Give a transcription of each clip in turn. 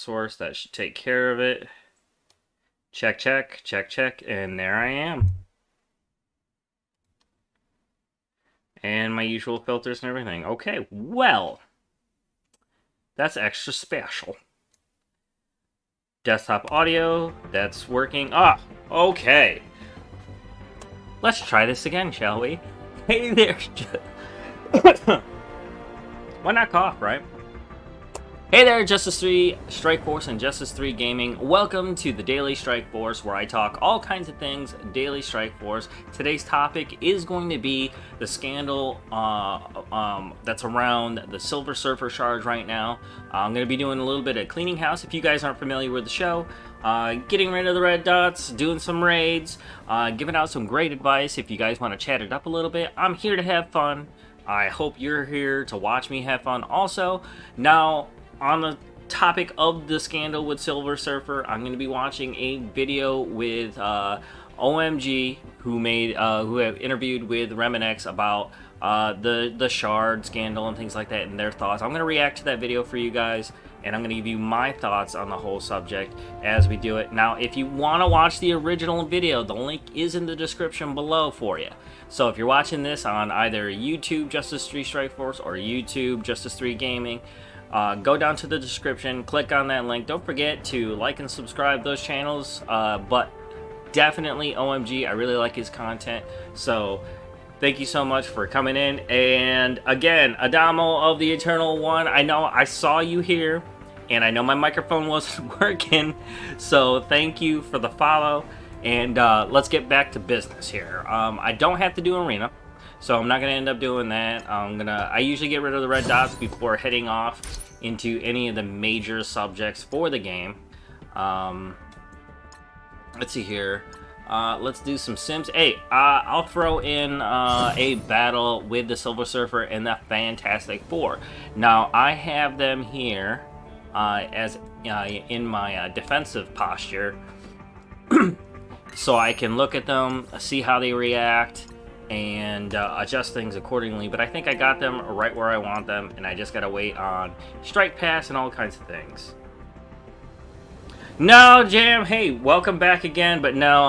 source. That should take care of it. Check, check, check, check, and there I am. And my usual filters and everything. Okay, well, that's extra special. Desktop audio, that's working. Ah, okay. Let's try this again, shall we? Hey there. Why not cough, right? Hey there, Justice 3 Strike Force and Justice 3 Gaming. Welcome to the Daily Strike Force, where I talk all kinds of things Daily Strike Force. Today's topic is going to be the scandal that's around the Silver Surfer shard right now. I'm going to be doing a little bit of cleaning house. If you guys aren't familiar with the show, getting rid of the red dots, doing some raids, giving out some great advice. If you guys want to chat it up a little bit, I'm here to have fun. I hope you're here to watch me have fun also. Now, on the topic of the scandal with Silver Surfer, I'm going to be watching a video with OMG, who have interviewed with Reminex about the shard scandal and things like that and their thoughts. I'm going to react to that video for you guys, and I'm going to give you my thoughts on the whole subject as we do it. Now, if you want to watch the original video, the link is in the description below for you. So if you're watching this on either YouTube Justice 3 Strike Force or YouTube Justice 3 Gaming, go down to the description, click on that link. Don't forget to like and subscribe those channels, but definitely OMG, I really like his content. So thank you so much for coming in. And again, Adamo of the Eternal One, I know I saw you here, and I know my microphone wasn't working, so thank you for the follow. And let's get back to business here. I don't have to do arena, so I'm not going to end up doing that. I usually get rid of the red dots before heading off into any of the major subjects for the game. Let's see here. Let's do some sims. Hey, I'll throw in a battle with the Silver Surfer and the Fantastic Four. Now, I have them here in my defensive posture, so I can look at them, see how they react, and adjust things accordingly. But I think I got them right where I want them, and I just gotta wait on Strike Pass and all kinds of things. No, Jam, hey, welcome back again. But no,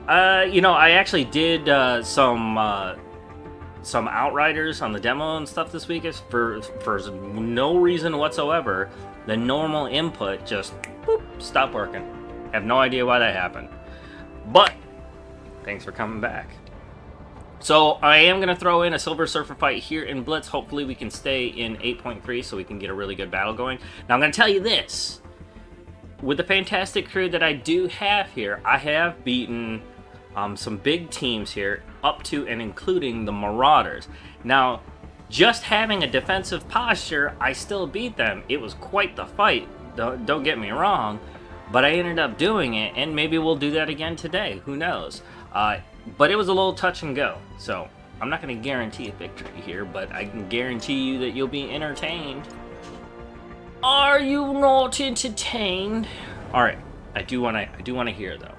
I actually did some Outriders on the demo and stuff this week. For no reason whatsoever, the normal input just stopped working. Have no idea why that happened, but thanks for coming back. So I am going to throw in a Silver Surfer fight here in Blitz. Hopefully we can stay in 8.3 so we can get a really good battle going. Now I'm going to tell you this. With the fantastic crew that I do have here, I have beaten some big teams here, up to and including the Marauders. Now, just having a defensive posture, I still beat them. It was quite the fight, don't get me wrong. But I ended up doing it, and maybe we'll do that again today. Who knows? But it was a little touch and go. So I'm not going to guarantee a victory here, but I can guarantee you that you'll be entertained. Are you not entertained? All right, I do want to hear though.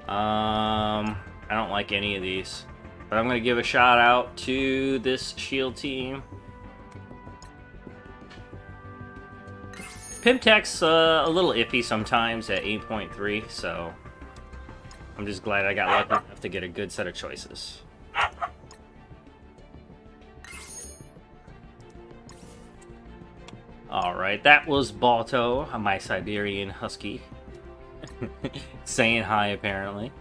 I don't like any of these, but I'm going to give a shout out to this shield team. Pimtech's a little iffy sometimes at 8.3, so I'm just glad I got lucky enough to get a good set of choices. Alright, that was Balto, my Siberian Husky. Saying hi, apparently.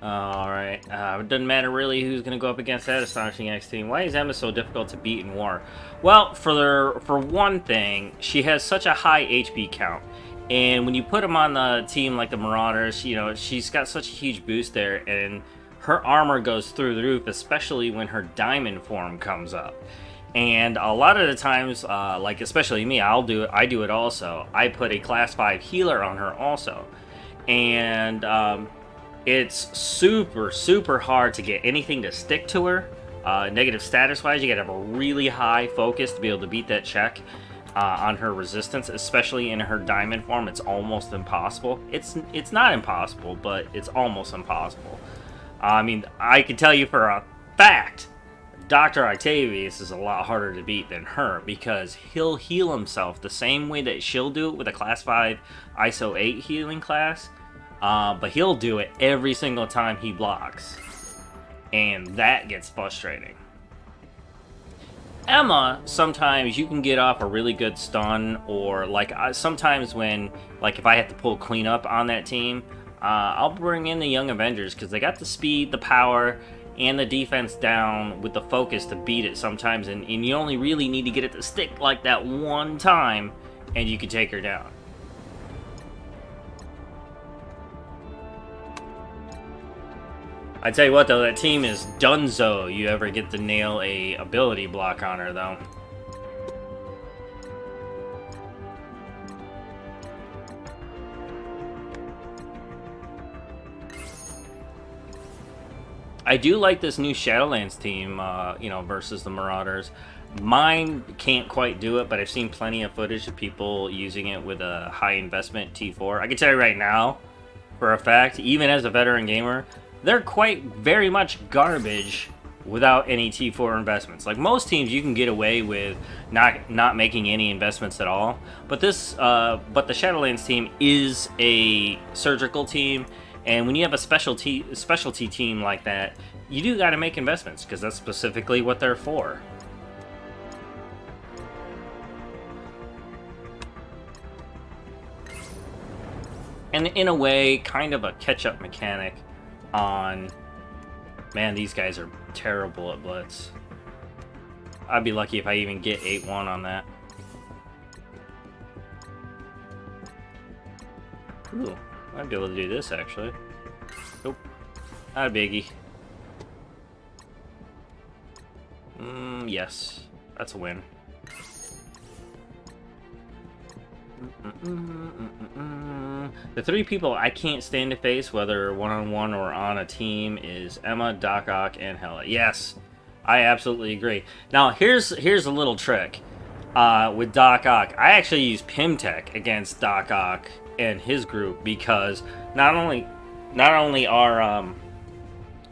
Alright, it doesn't matter really who's going to go up against that Astonishing X team. Why is Emma so difficult to beat in war? Well, for one thing, she has such a high HP count. And when you put them on the team like the Marauders, she's got such a huge boost there. And her armor goes through the roof, especially when her diamond form comes up. And a lot of the times, like especially me, I do it also. I put a class 5 healer on her also. And it's super hard to get anything to stick to her. Negative status wise, you gotta have a really high focus to be able to beat that check on her resistance, especially in her diamond form. It's almost impossible. It's not impossible, but it's almost impossible. I mean, I can tell you for a fact Dr. Octavius is a lot harder to beat than her because he'll heal himself the same way that she'll do it with a class 5 ISO 8 healing class, but he'll do it every single time he blocks, and that gets frustrating. Emma, sometimes you can get off a really good stun, or like sometimes when, like if I have to pull cleanup on that team, I'll bring in the Young Avengers because they got the speed, the power, and the defense down with the focus to beat it sometimes, and you only really need to get it to stick like that one time, and you can take her down. I tell you what though, that team is dunzo. You ever get to nail a ability block on her though. I do like this new Shadowlands team, you know, versus the Marauders. Mine can't quite do it, but I've seen plenty of footage of people using it with a high investment T4. I can tell you right now, for a fact, even as a veteran gamer, they're quite very much garbage without any T4 investments. Like most teams, you can get away with not making any investments at all. But this, but the Shadowlands team is a surgical team. And when you have a specialty team like that, you do got to make investments because that's specifically what they're for. And in a way, kind of a catch-up mechanic on... Man, these guys are terrible at Blitz. I'd be lucky if I even get 8-1 on that. Ooh. I'd be able to do this, actually. Nope. Not a biggie. Yes. That's a win. The three people I can't stand to face, whether one-on-one or on a team, is Emma, Doc Ock, and Hela. Yes, I absolutely agree. Now, here's a little trick. With Doc Ock, I actually use PM Tech against Doc Ock and his group because not only are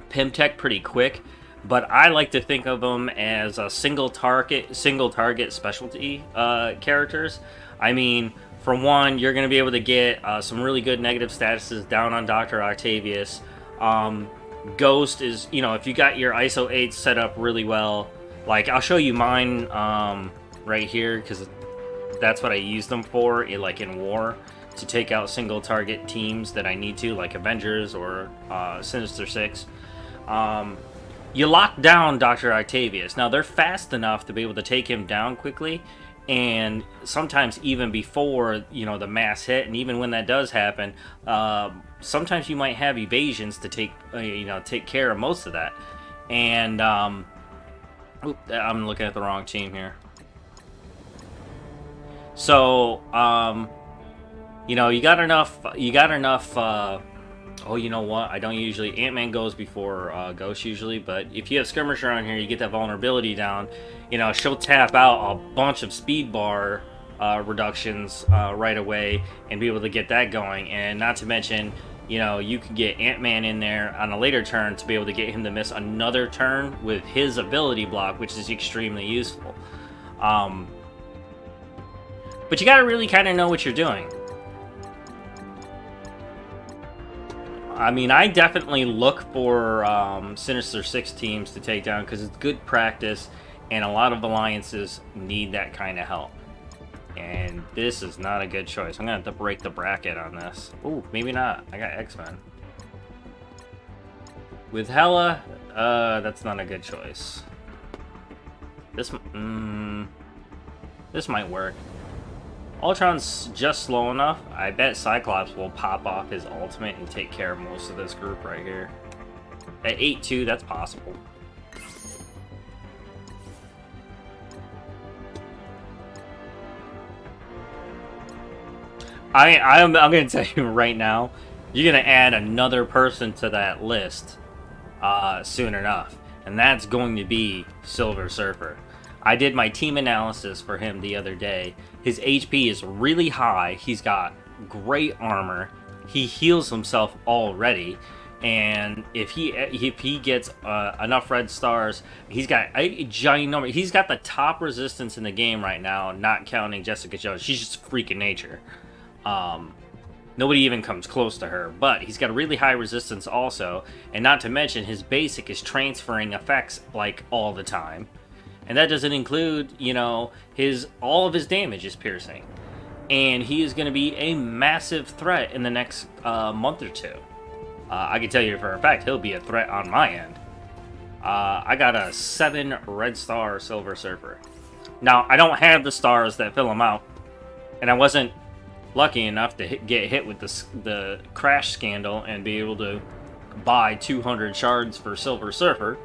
PM Tech pretty quick, but I like to think of them as a single target specialty characters. I mean, for one, you're going to be able to get some really good negative statuses down on Dr. Octavius. Ghost is, you know, if you got your ISO 8 set up really well, like I'll show you mine right here because that's what I use them for, like in war, to take out single target teams that I need to, like Avengers or Sinister Six. You lock down Dr. Octavius. Now they're fast enough to be able to take him down quickly, and sometimes even before, you know, the mass hit, and even when that does happen, sometimes you might have evasions to take care of most of that. And I'm looking at the wrong team here. So you know, you got enough. Oh, you know what? I don't usually... Ant-Man goes before Ghost usually, but if you have Skirmisher on here, you get that vulnerability down. You know, she'll tap out a bunch of speed bar reductions right away and be able to get that going. And not to mention, you know, you could get Ant-Man in there on a later turn to be able to get him to miss another turn with his ability block, which is extremely useful. But you gotta really kind of know what you're doing. I mean, I definitely look for Sinister Six teams to take down because it's good practice, and a lot of alliances need that kind of help. And this is not a good choice. I'm going to have to break the bracket on this. Ooh, maybe not. I got X-Men. With Hela, that's not a good choice. This might work. Ultron's just slow enough. I bet Cyclops will pop off his ultimate and take care of most of this group right here. At 8-2, that's possible. I'm going to tell you right now, you're going to add another person to that list soon enough. And that's going to be Silver Surfer. I did my team analysis for him the other day. His HP is really high. He's got great armor. He heals himself already. And if he gets enough red stars, he's got a giant number. He's got the top resistance in the game right now, not counting Jessica Jones. She's just freaking nature. Nobody even comes close to her, but he's got a really high resistance also, and not to mention his basic is transferring effects like all the time, and that doesn't include, you know, all of his damage is piercing, and he is going to be a massive threat in the next month or two. I can tell you for a fact he'll be a threat on my end. I got a 7 red star Silver Surfer. Now I don't have the stars that fill him out, and I wasn't lucky enough to get hit with the crash scandal and be able to buy 200 shards for Silver Surfer.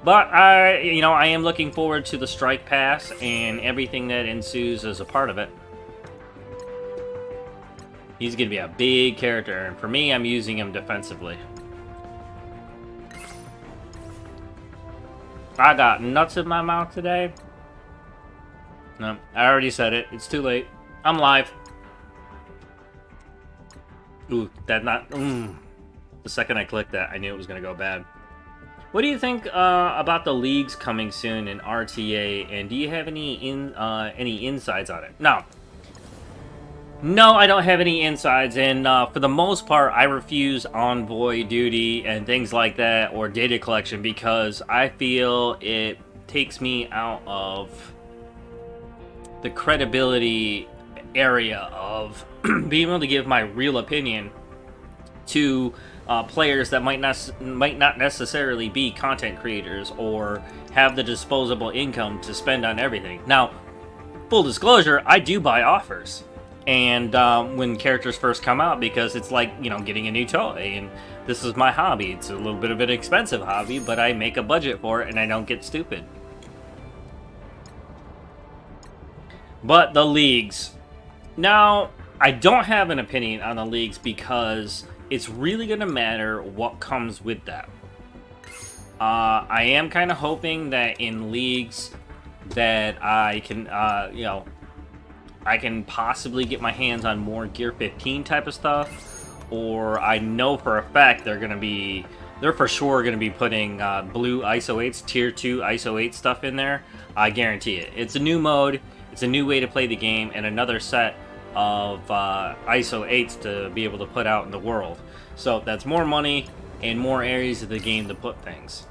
But I am looking forward to the Strike Pass and everything that ensues as a part of it. He's going to be a big character, and for me, I'm using him defensively. I got nuts in my mouth today. No, I already said it. It's too late. I'm live. Ooh, the second I clicked that, I knew it was going to go bad. What do you think about the leagues coming soon in RTA, and do you have any insides on it? No, I don't have any insides, and for the most part, I refuse envoy duty and things like that, or data collection, because I feel it takes me out of the credibility area of being able to give my real opinion to players that might not necessarily be content creators or have the disposable income to spend on everything. Now, full disclosure, I do buy offers, and when characters first come out, because it's like, you know, getting a new toy, and this is my hobby. It's a little bit of an expensive hobby, but I make a budget for it and I don't get stupid. But the leagues. Now, I don't have an opinion on the leagues because it's really going to matter what comes with that. I am kind of hoping that in leagues that I can, I can possibly get my hands on more Gear 15 type of stuff, or I know for a fact they're for sure going to be putting blue ISO 8s, tier 2 ISO 8 stuff in there. I guarantee it. It's a new mode, it's a new way to play the game, and another set of ISO 8s to be able to put out in the world. So that's more money and more areas of the game to put things.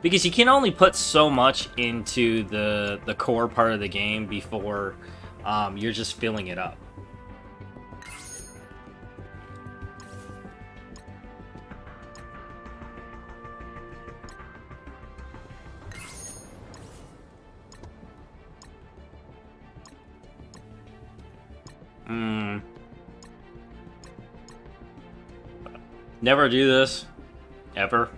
Because you can only put so much into the core part of the game before you're just filling it up. Never do this. Ever.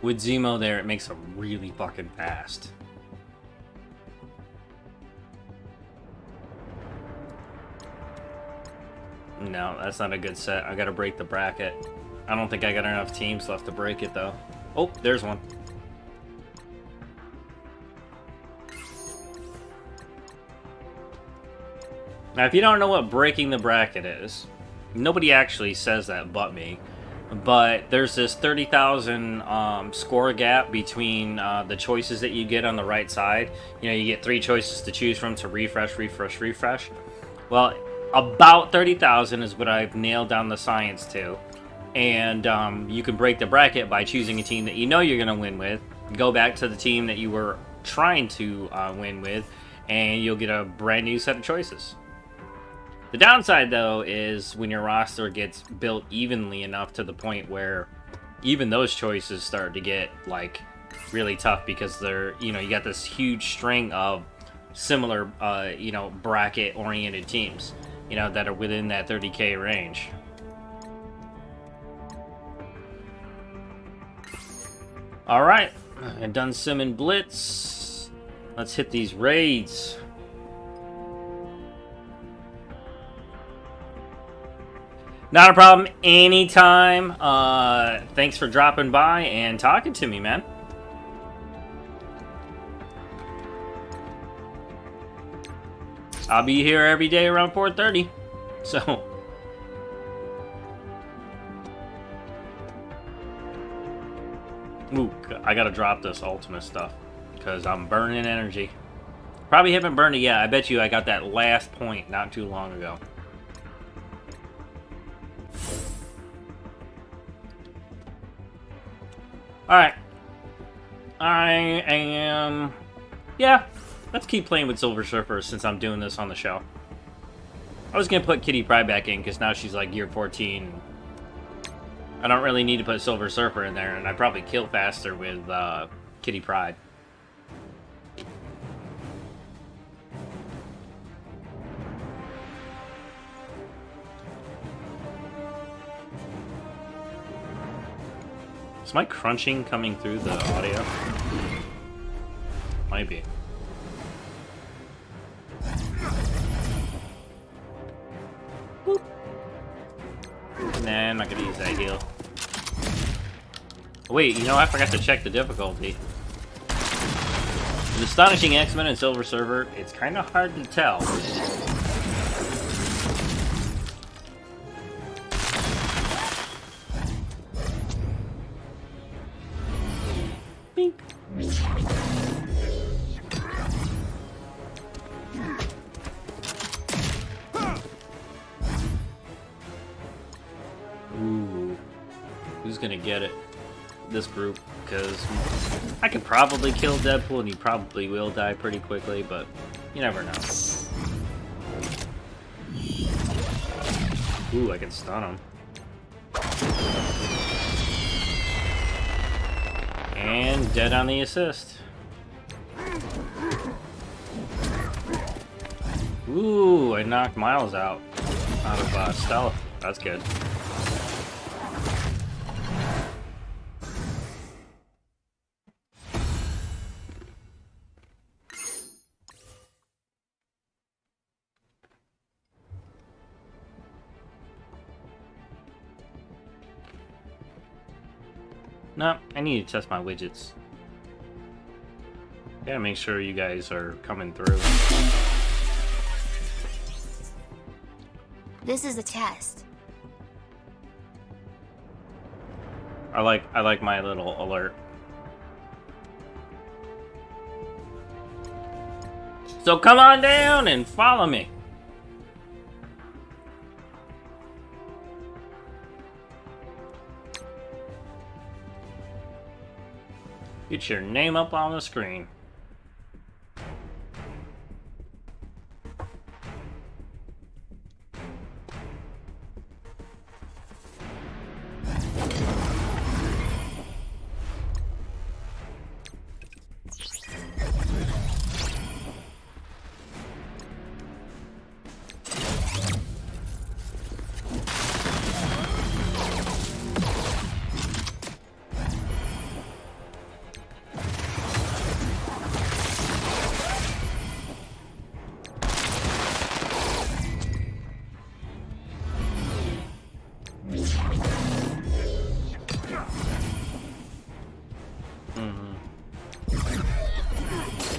With Zemo there, it makes them really fucking fast. No, that's not a good set. I gotta break the bracket. I don't think I got enough teams left to break it, though. Oh, there's one. Now, if you don't know what breaking the bracket is, nobody actually says that but me. But there's this 30,000 score gap between the choices that you get on the right side. You know, you get 3 choices to choose from to refresh, refresh, refresh. Well, about 30,000 is what I've nailed down the science to. And you can break the bracket by choosing a team that you know you're going to win with. Go back to the team that you were trying to win with, and you'll get a brand new set of choices. The downside, though, is when your roster gets built evenly enough to the point where even those choices start to get, like, really tough because they're, you know, you got this huge string of similar, bracket-oriented teams, you know, that are within that 30K range. All right, I've done Sim and Blitz. Let's hit these raids. Not a problem, anytime. Thanks for dropping by and talking to me, man. I'll be here every day around 4:30. So, Ooh, I gotta drop this ultimate stuff because I'm burning energy. Probably haven't burned it yet. I bet you I got that last point not too long ago. Alright. I am... Yeah, let's keep playing with Silver Surfer since I'm doing this on the show. I was gonna put Kitty Pryde back in because now she's like gear 14. I don't really need to put Silver Surfer in there, and I probably kill faster with Kitty Pryde. Is my crunching coming through the audio? Might be. Boop. Nah, I'm not gonna use that heal. Wait, you know, I forgot to check the difficulty. With Astonishing X-Men and Silver Surfer, it's kind of hard to tell. Bink. Ooh. Who's gonna get it? This group, because I could probably kill Deadpool and he probably will die pretty quickly, but you never know. Ooh, I can stun him. And dead on the assist. Ooh, I knocked Miles out of stealth. That's good. No, I need to test my widgets. Gotta make sure you guys are coming through. This is a test. I like my little alert. So come on down and follow me. Get your name up on the screen.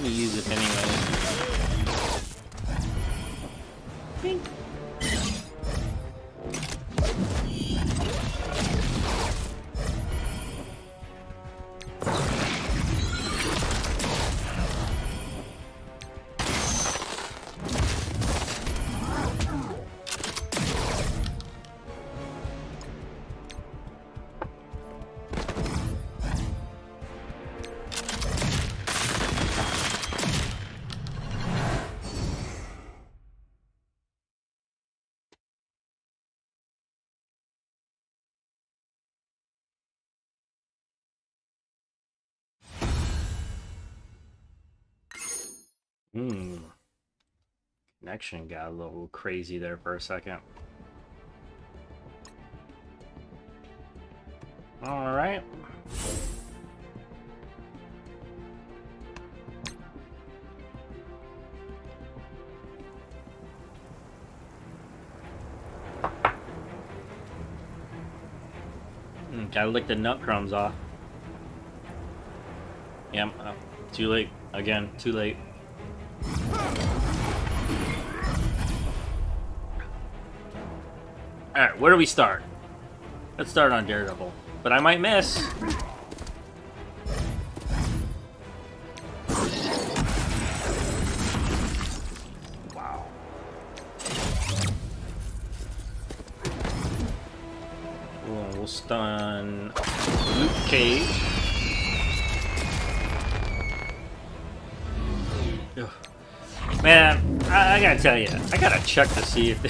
Use it anyway. Bing. Connection got a little crazy there for a second. Alright. Gotta lick the nut crumbs off. Yep, too late. Again, too late. Alright, where do we start? Let's start on Daredevil. But I might miss. We'll stun Luke Cage. Ugh. Man, I gotta tell you, I gotta check to see if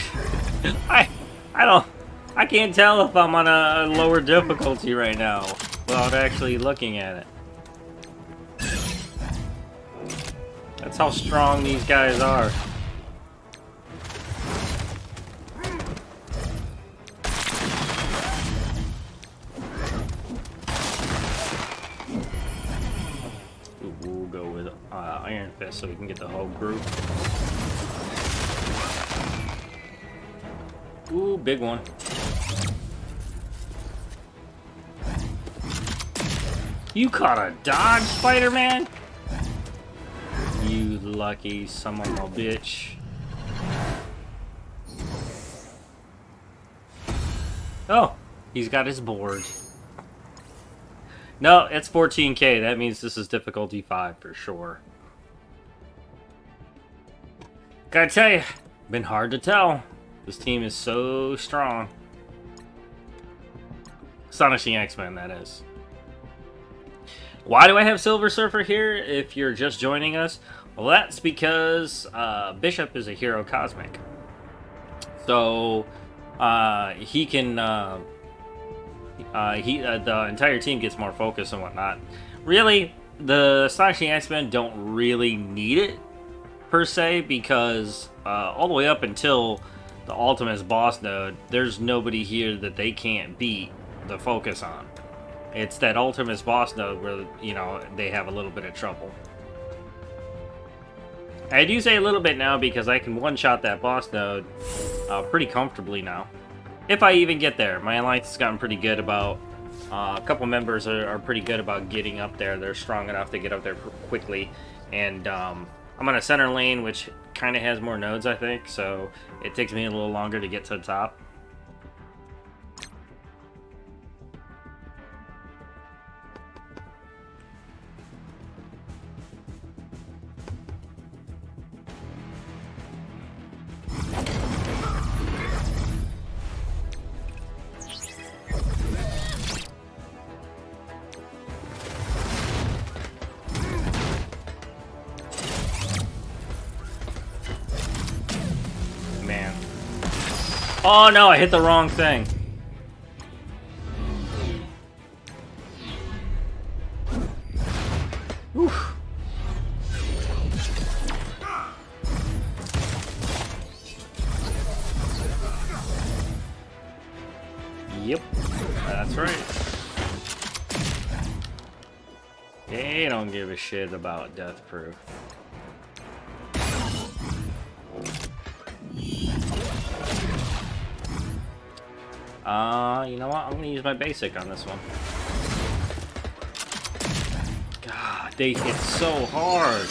I can't tell if I'm on a lower difficulty right now without actually looking at it. That's how strong these guys are. We'll go with Iron Fist so we can get the whole group. Ooh, big one. You caught a dodge, Spider-Man? You lucky son of a bitch. Oh, he's got his board. No, it's 14K. That means this is difficulty 5 for sure. Gotta tell you, been hard to tell. This team is so strong. Astonishing X-Men, that is. Why do I have Silver Surfer here if you're just joining us? Well, that's because Bishop is a hero cosmic. So he can the entire team gets more focus and whatnot. Really, the Astonishing X-Men don't really need it per se, because all the way up until the Ultimate's boss node, there's nobody here that they can't beat the focus on. It's that Ultimate's boss node where, you know, they have a little bit of trouble. I do say a little bit now because I can one-shot that boss node pretty comfortably now. If I even get there. My alliance has gotten pretty good about... a couple members are pretty good about getting up there. They're strong enough to get up there quickly. And I'm on a center lane, which kind of has more nodes, I think. So it takes me a little longer to get to the top. Oh no, I hit the wrong thing. Oof. Yep, that's right. They don't give a shit about death proof. You know what? I'm gonna use my basic on this one. God, they hit so hard.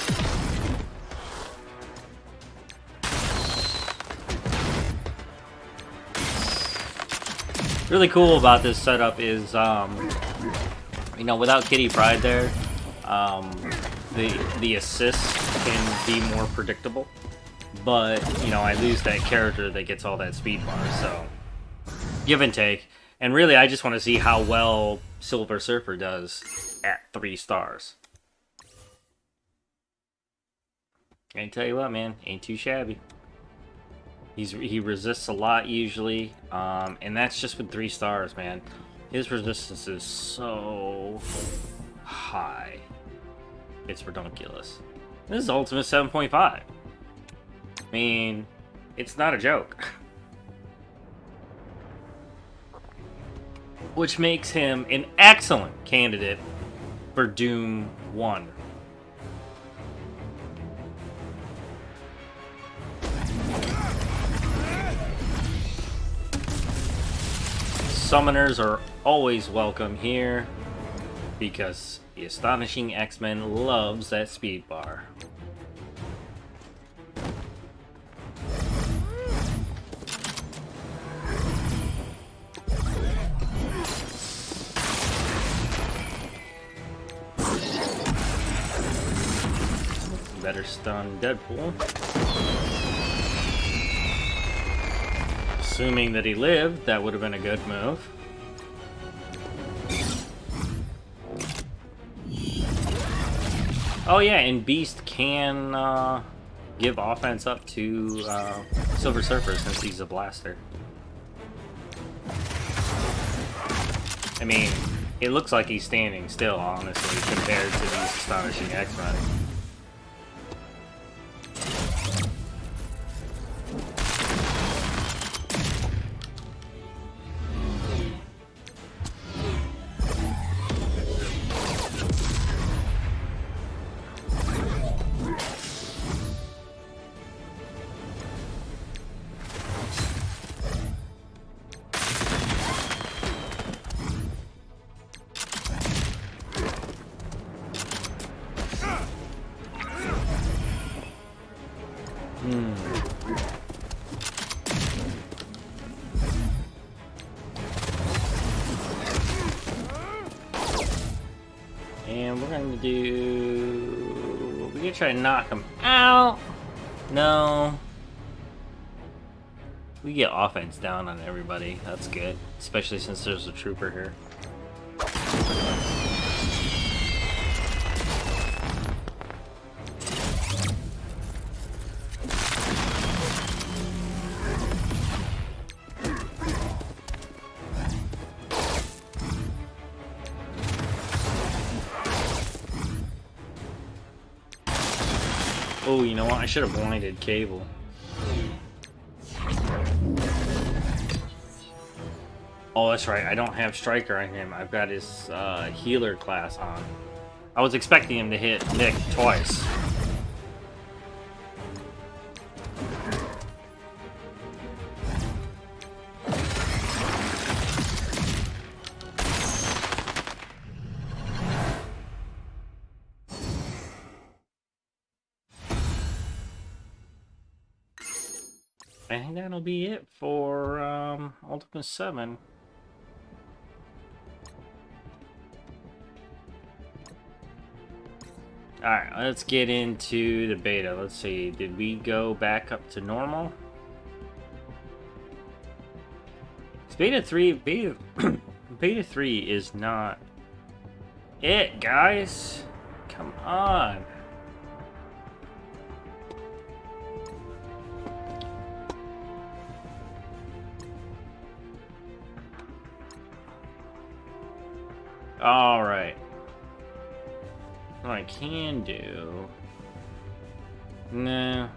Really cool about this setup is, you know, without Kitty Pryde there, the assists can be more predictable. But, you know, I lose that character that gets all that speed bar, so... Give and take. And really, I just want to see how well Silver Surfer does at 3 stars. I tell you what, man, ain't too shabby. He resists a lot usually, and that's just with 3 stars, man. His resistance is so high. It's ridiculous. This is Ultimate 7.5. I mean, it's not a joke. Which makes him an excellent candidate for Doom 1. Summoners are always welcome here because the Astonishing X-Men loves that speed bar. Better stun Deadpool. Assuming that he lived, that would have been a good move. Oh yeah, and Beast can give offense up to Silver Surfer since he's a blaster. I mean, it looks like he's standing still, honestly, compared to these astonishing X-Men. And we're going to do... We're going to try to knock him out. No. We get offense down on everybody. That's good. Especially since there's a trooper here. Oh, you know what? I should have blinded Cable. Oh, that's right. I don't have Striker on him. I've got his healer class on. I was expecting him to hit Nick twice. I think that'll be it for Ultimate 7. Alright, let's get into the beta. Let's see, did we go back up to normal? It's beta 3, beta 3 is not it, guys. Come on. Alright. What I can do... Nah.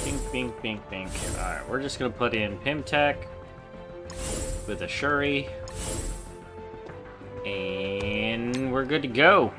Bink, bink, bink, bink. Alright, we're just gonna put in Pimtech with a Shuri. And we're good to go.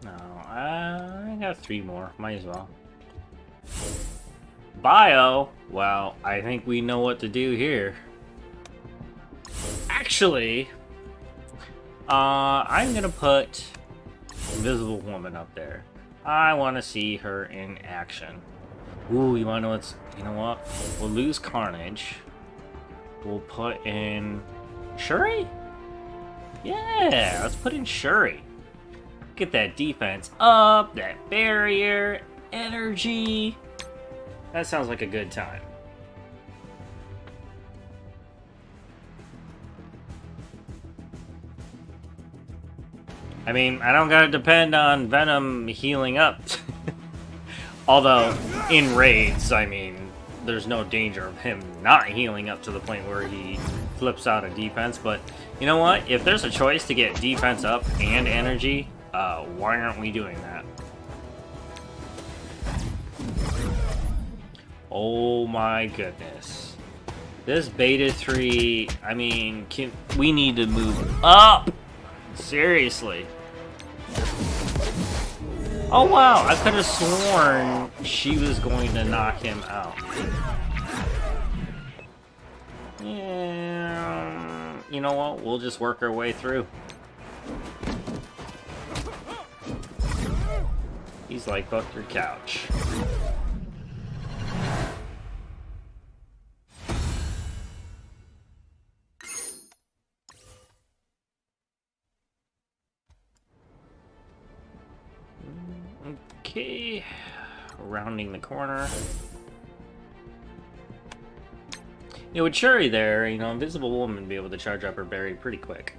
No, I got 3 more. Might as well. Bio? Well, I think we know what to do here. Actually, I'm gonna put Invisible Woman up there. I want to see her in action. Ooh, you wanna know what's... You know what? We'll lose Carnage. We'll put in... Shuri? Yeah, let's put in Shuri. Get that defense up, that barrier, energy. That sounds like a good time. I mean, I don't gotta depend on Venom healing up. Although, in raids, I mean, there's no danger of him not healing up to the point where he flips out of defense. But, you know what? If there's a choice to get defense up and energy, why aren't we doing that? Oh my goodness. This beta 3, I mean, we need to move up! Seriously. Oh wow, I could have sworn she was going to knock him out. Yeah, you know what? We'll just work our way through. He's like, fuck your couch. Okay, rounding the corner. You know, with Shuri there, you know, Invisible Woman would be able to charge up her berry pretty quick.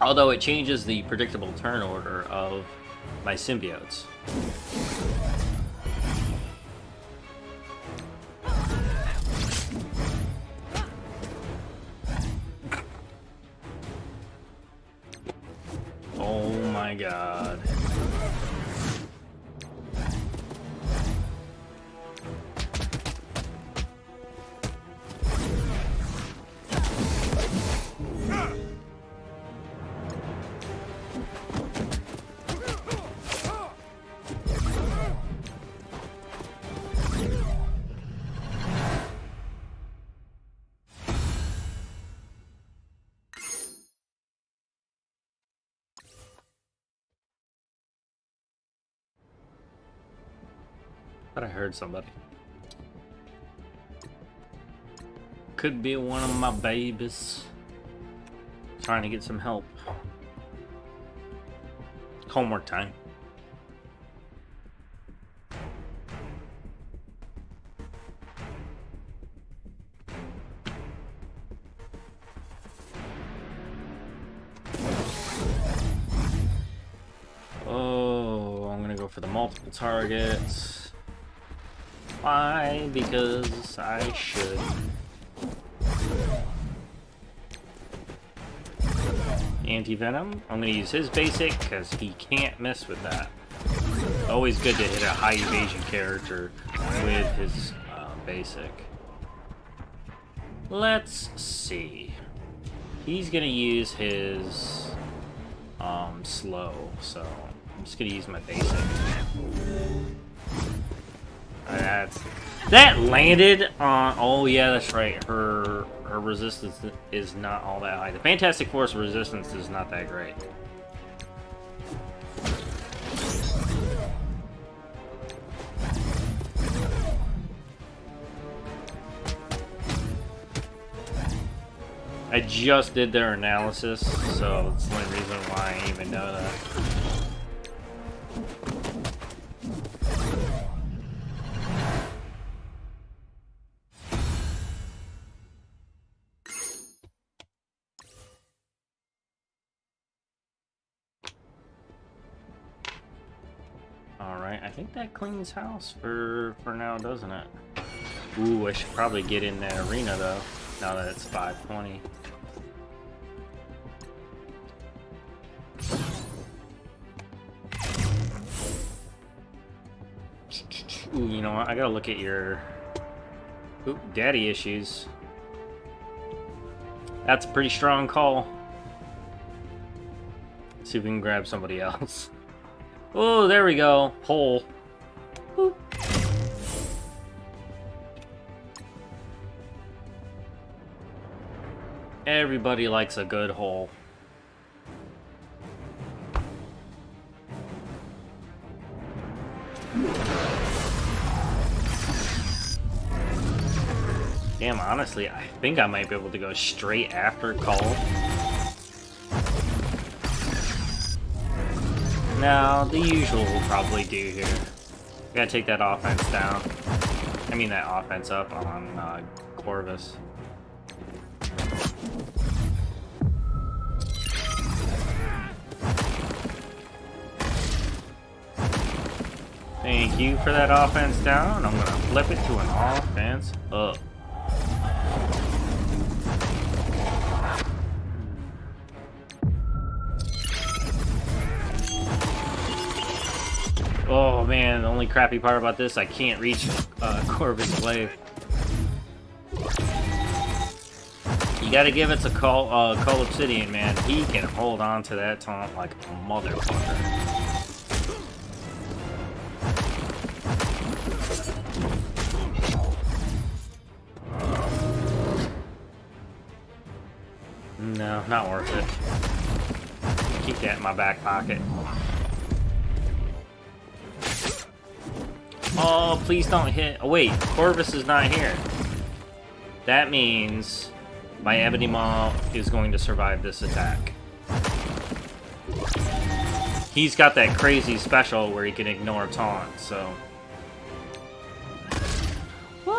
Although it changes the predictable turn order of my symbiotes. Oh my god. Thought I heard somebody. Could be one of my babies trying to get some help. Homework time. Oh, I'm gonna go for the multiple targets. Why? Because I should. Anti-Venom. I'm going to use his basic because he can't mess with that. Always good to hit a high evasion character with his basic. Let's see. He's going to use his slow, so I'm just going to use my basic. That landed on. Oh yeah, that's right. Her resistance is not all that high. The Fantastic Force resistance is not that great. I just did their analysis, so that's the only reason why I even know that. Alright, I think that cleans house for now, doesn't it? Ooh, I should probably get in that arena though, now that it's 5:20. Ooh, you know what? I gotta look at your... Ooh, daddy issues. That's a pretty strong call. See if we can grab somebody else. Oh, there we go. Hole. Boop. Everybody likes a good hole. Damn, honestly, I think I might be able to go straight after Cull. No, the usual will probably do here. Gotta take that offense down. I mean that offense up on Corvus. Thank you for that offense down. I'm gonna flip it to an offense up. Oh man, the only crappy part about this, I can't reach Corvus Glaive. You gotta give it to Cull Obsidian, man. He can hold on to that taunt like a motherfucker. No, not worth it. Keep that in my back pocket. Oh, please don't hit. Oh, wait. Corvus is not here. That means my Ebony Maw is going to survive this attack. He's got that crazy special where he can ignore taunt, so... What?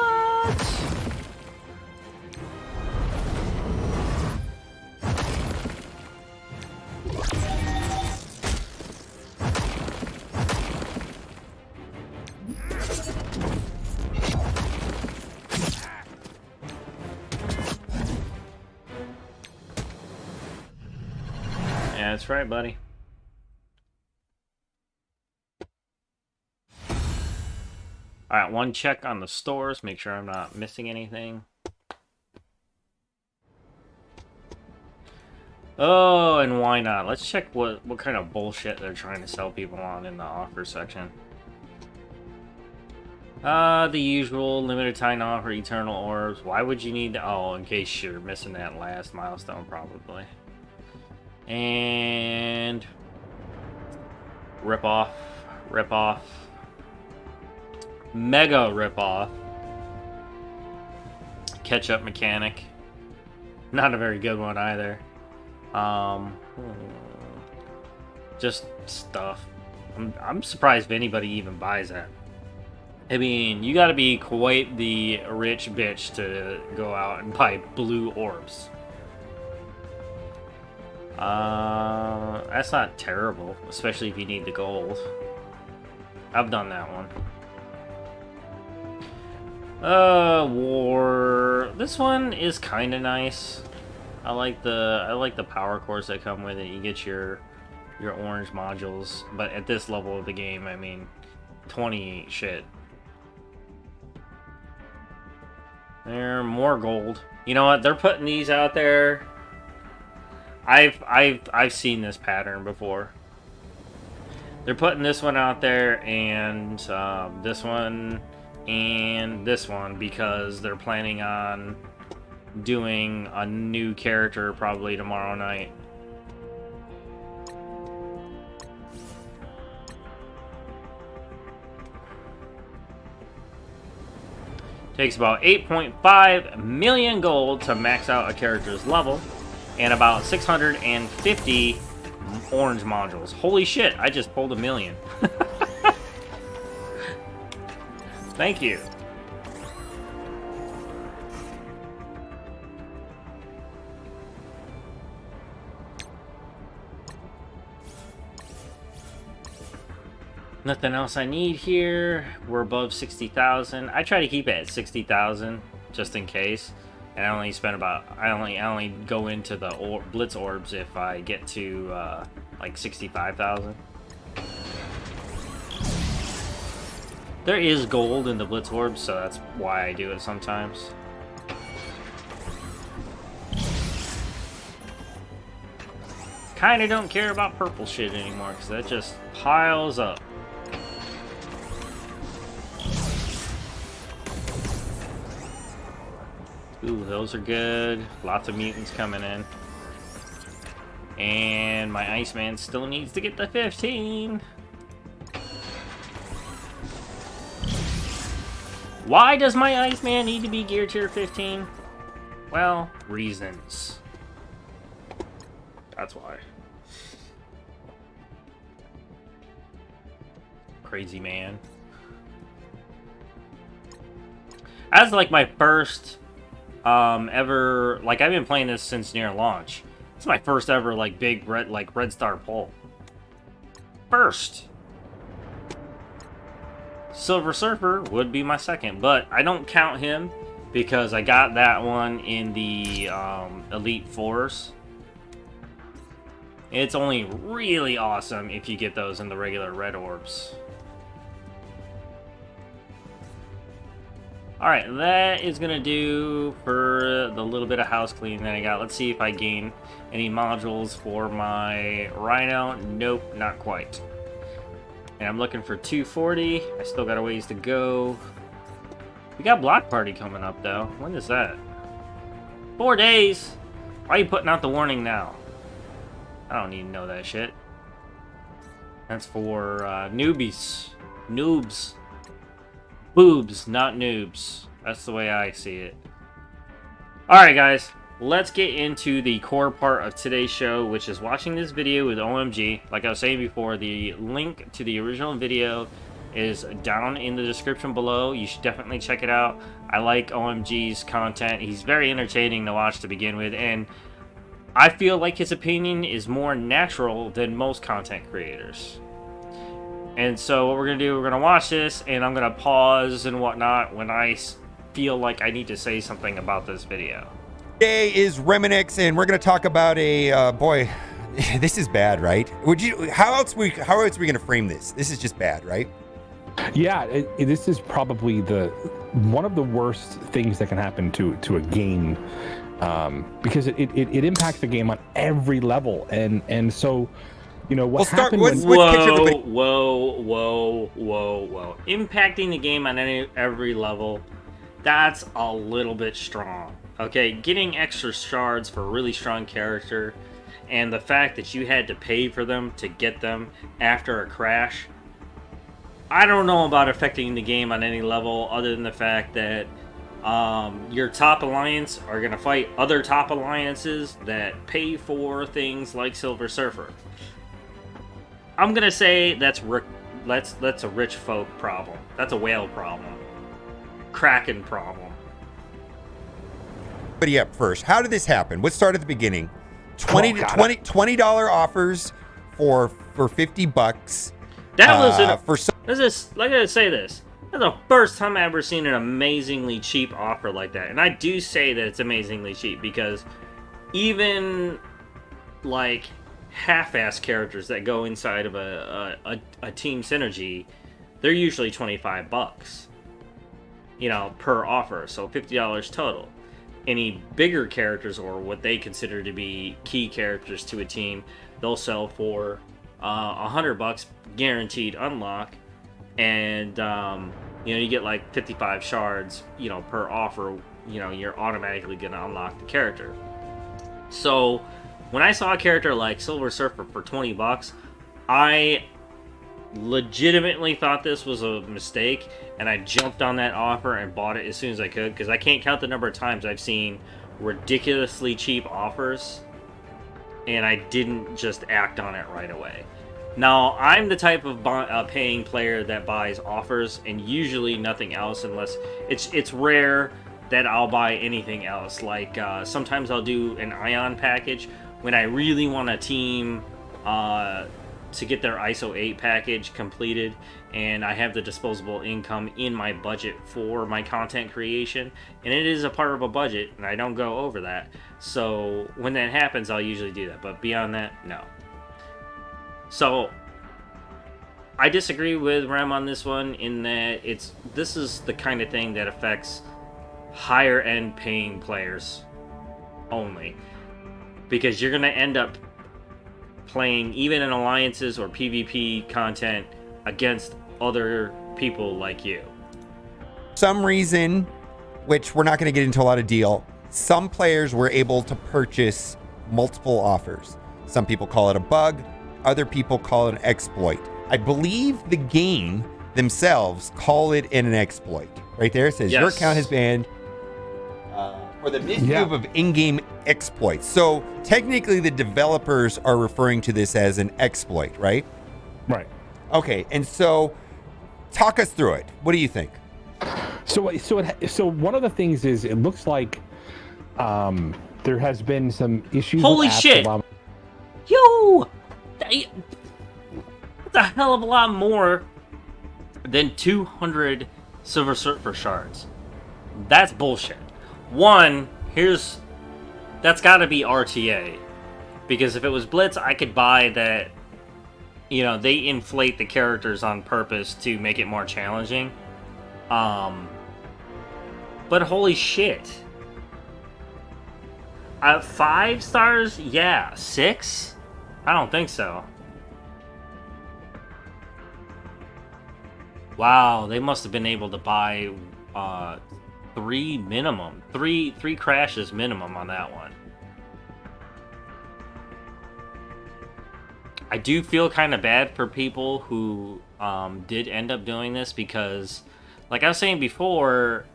Yeah, that's right, buddy. Alright, one check on the stores, make sure I'm not missing anything. Oh, and why not? Let's check what kind of bullshit they're trying to sell people on in the offer section. The usual limited time offer, eternal orbs. Why would you need to... Oh, in case you're missing that last milestone, probably. And... Rip off. Mega rip-off. Catch-up mechanic. Not a very good one either. Just stuff. I'm surprised if anybody even buys that. I mean, you gotta be quite the rich bitch to go out and buy blue orbs. That's not terrible, especially if you need the gold. I've done that one. War. This one is kind of nice. I like the power cores that come with it. You get your orange modules, but at this level of the game, I mean, 20 ain't shit. There, more gold. You know what? They're putting these out there. I've seen this pattern before. They're putting this one out there and this one and this one because they're planning on doing a new character probably tomorrow night. Takes about 8.5 million gold to max out a character's level and about 650 orange modules. Holy shit, I just pulled 1 million. Thank you. Nothing else I need here. We're above 60,000. I try to keep it at 60,000 just in case. And I only spend about I only go into the Blitz orbs if I get to like 65,000. There is gold in the Blitz orbs, so that's why I do it sometimes. Kinda don't care about purple shit anymore, because that just piles up. Ooh, those are good. Lots of mutants coming in. And my Iceman still needs to get the 15. Why does my Iceman need to be gear tier 15? Well, reasons. That's why. Crazy man. As like my first ever, like I've been playing this since near launch. It's my first ever like big red star pull. First. Silver Surfer would be my second, but I don't count him because I got that one in the Elite Fours. It's only really awesome if you get those in the regular red orbs. Alright, that is going to do for the little bit of house cleaning that I got. Let's see if I gain any modules for my Rhino. Nope, not quite. And I'm looking for 240. I still got a ways to go. We got Block Party coming up, though. When is that? 4 days! Why are you putting out the warning now? I don't need to know that shit. That's for newbies. Noobs. Boobs, not noobs. That's the way I see it. Alright, guys. Let's get into the core part of today's show, which is watching this video with OMG. Like I was saying before, the link to the original video is down in the description below. You should definitely check it out. I like OMG's content. He's very entertaining to watch to begin with, and I feel like his opinion is more natural than most content creators. And so what we're going to do, we're going to watch this, and I'm going to pause and whatnot when I feel like I need to say something about this video. Today is Reminix, and we're going to talk about a boy. This is bad, right? How else are we going to frame this? This is just bad, right? Yeah, this is probably one of the worst things that can happen to a game, because it impacts the game on every level, and so you know what happened. Whoa! Impacting the game on every level. That's a little bit strong. Okay, getting extra shards for a really strong character, and the fact that you had to pay for them to get them after a crash, I don't know about affecting the game on any level other than the fact that your top alliance are going to fight other top alliances that pay for things like Silver Surfer. I'm going to say that's a rich folk problem. That's a whale problem. Kraken problem. Up first, how did this happen? Let's start at the beginning. $20 offers for $50. That was like I say this. That's the first time I've ever seen an amazingly cheap offer like that, and I do say that it's amazingly cheap because even like half-ass characters that go inside of a team synergy, they're usually $25, you know, per offer, so $50 total. Any bigger characters or what they consider to be key characters to a team, they'll sell for $100 guaranteed unlock, and you know, you get like 55 shards, you know, per offer. You know, you're automatically gonna unlock the character. So when I saw a character like Silver Surfer for $20, I legitimately thought this was a mistake, and I jumped on that offer and bought it as soon as I could, because I can't count the number of times I've seen ridiculously cheap offers and I didn't just act on it right away. Now, I'm the type of paying player that buys offers and usually nothing else, unless it's rare that I'll buy anything else. Like sometimes I'll do an Ion package when I really want a team to get their ISO 8 package completed, and I have the disposable income in my budget for my content creation, and it is a part of a budget, and I don't go over that. So when that happens, I'll usually do that, but beyond that, no. So I disagree with Rem on this one in that this is the kind of thing that affects higher end paying players only, because you're going to end up playing even in alliances or PvP content against other people like you. Some reason, which we're not going to get into a lot of deal, some players were able to purchase multiple offers. Some people call it a bug, other people call it an exploit. I believe the game themselves call it an exploit. Right there, it says your account has banned for the misuse of in-game exploits. So technically, the developers are referring to this as an exploit, right? Right. Okay, and so talk us through it. What do you think? So one of the things is it looks like there has been some issues. Holy shit! Yo, that's a hell of a lot more than 200 Silver Surfer shards. That's bullshit. One, that's got to be RTA, because if it was Blitz, I could buy that. You know, they inflate the characters on purpose to make it more challenging. But holy shit. 5 stars? Yeah. 6? I don't think so. Wow, they must have been able to buy 3 minimum. 3 crashes minimum on that one. I do feel kind of bad for people who did end up doing this, because, like I was saying before,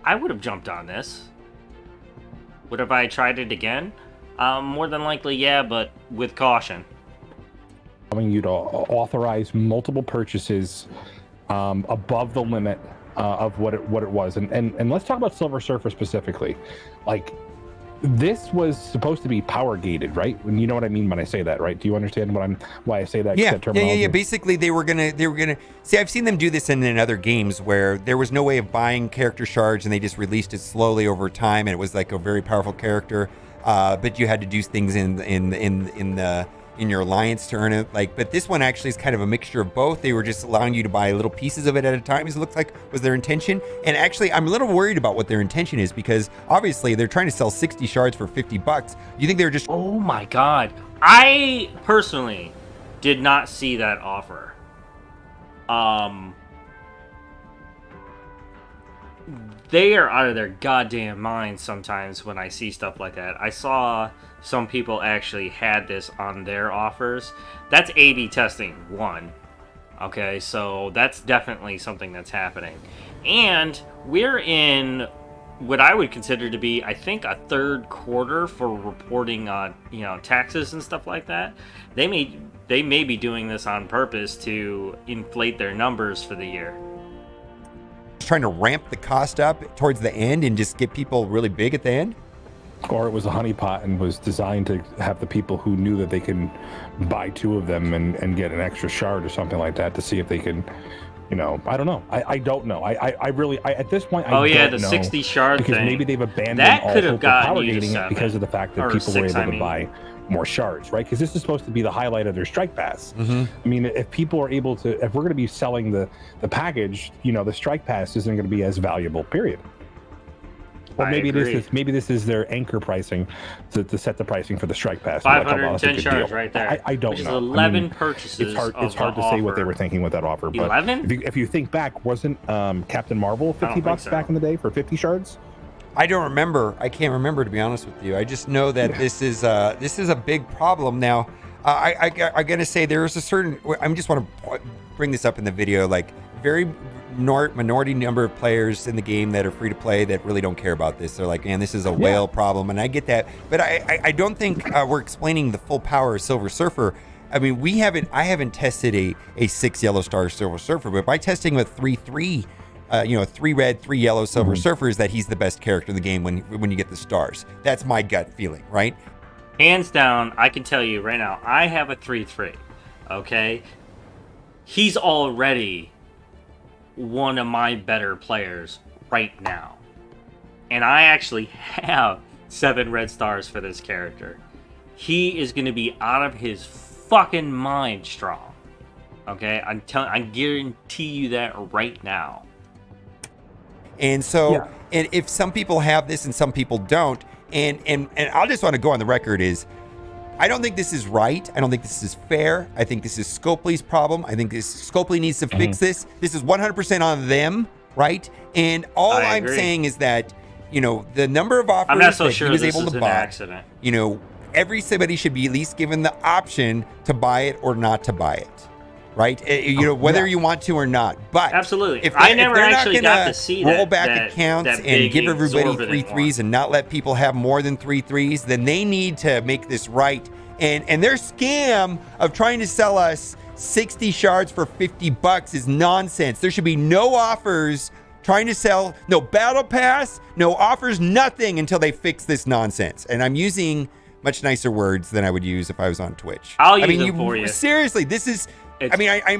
I would have jumped on this. Would have I tried it again? More than likely, yeah, but with caution. Allowing you to authorize multiple purchases above the limit of what it was, and let's talk about Silver Surfer specifically. Like, this was supposed to be power gated, right? And you know what I mean when I say that, right? Do you understand why I say that? Yeah, that terminology? yeah. Basically, they were gonna see. I've seen them do this in other games where there was no way of buying character shards, and they just released it slowly over time, and it was like a very powerful character. But you had to do things in your alliance to earn it. But this one actually is kind of a mixture of both. They were just allowing you to buy little pieces of it at a time, as it looks like was their intention. And actually, I'm a little worried about what their intention is, because obviously they're trying to sell 60 shards for $50. You think they were just... Oh my god. I personally did not see that offer. They are out of their goddamn minds sometimes when I see stuff like that. I saw some people actually had this on their offers. That's A/B testing, one. Okay, so that's definitely something that's happening. And we're in what I would consider to be, I think, a third quarter for reporting on, taxes and stuff like that. They may be doing this on purpose to inflate their numbers for the year. Trying to ramp the cost up towards the end and just get people really big at the end? Or it was a honeypot and was designed to have the people who knew that they can buy 2 of them and get an extra shard or something like that to see if they can, I don't know. I don't know. I really, at this point, I don't know. Oh yeah, the 60 shard because thing. maybe they've abandoned that all could have hope of gotten power you to gating 7. because of the fact that Or people 6, were able to buy more shards, right? Because this is supposed to be the highlight of their strike pass. Mm-hmm. I mean, if people are able to, if we're going to be selling the package, the strike pass isn't going to be as valuable, period. Or maybe this is their anchor pricing to set the pricing for the strike pass. 510 shards right there. I don't which know. Is 11 purchases. It's hard to say what they were thinking with that offer. 11? But if you think back, wasn't Captain Marvel $50 back in the day for 50 shards? I don't remember. I can't remember, to be honest with you. I just know that this is a big problem now. I'm gonna say there is a certain. I just want to bring this up in the video. Like, very minority number of players in the game that are free to play that really don't care about this. They're like, man, this is a whale problem, and I get that. But I don't think we're explaining the full power of Silver Surfer. I mean, I haven't tested a 6 yellow star Silver Surfer, but by testing with 3 red, 3 yellow Silver Surfers, that he's the best character in the game when you get the stars. That's my gut feeling, right? Hands down, I can tell you right now, I have a 3-3. Okay, he's already one of my better players right now, and I actually have 7 red stars for this character. He is going to be out of his fucking mind strong. Okay, I guarantee you that right now. And so, and if some people have this and some people don't, and I just want to go on the record is, I don't think this is right. I don't think this is fair. I think this is Scopely's problem. I think Scopely needs to fix this. This is 100% on them, right? And all I'm saying is that, the number of offers I'm not so that sure he was this able is to an buy, accident. everybody should be at least given the option to buy it or not to buy it. right? Whether you want to or not. But absolutely, if I never they're actually not gonna got to see roll back accounts and give everybody 3 threes and not let people have more than 3 threes, then they need to make this right. And their scam of trying to sell us 60 shards for $50 is nonsense. There should be no offers trying to sell, no battle pass, no offers, nothing until they fix this nonsense. And I'm using much nicer words than I would use if I was on Twitch. I'll use them for you. Seriously, this is, I'm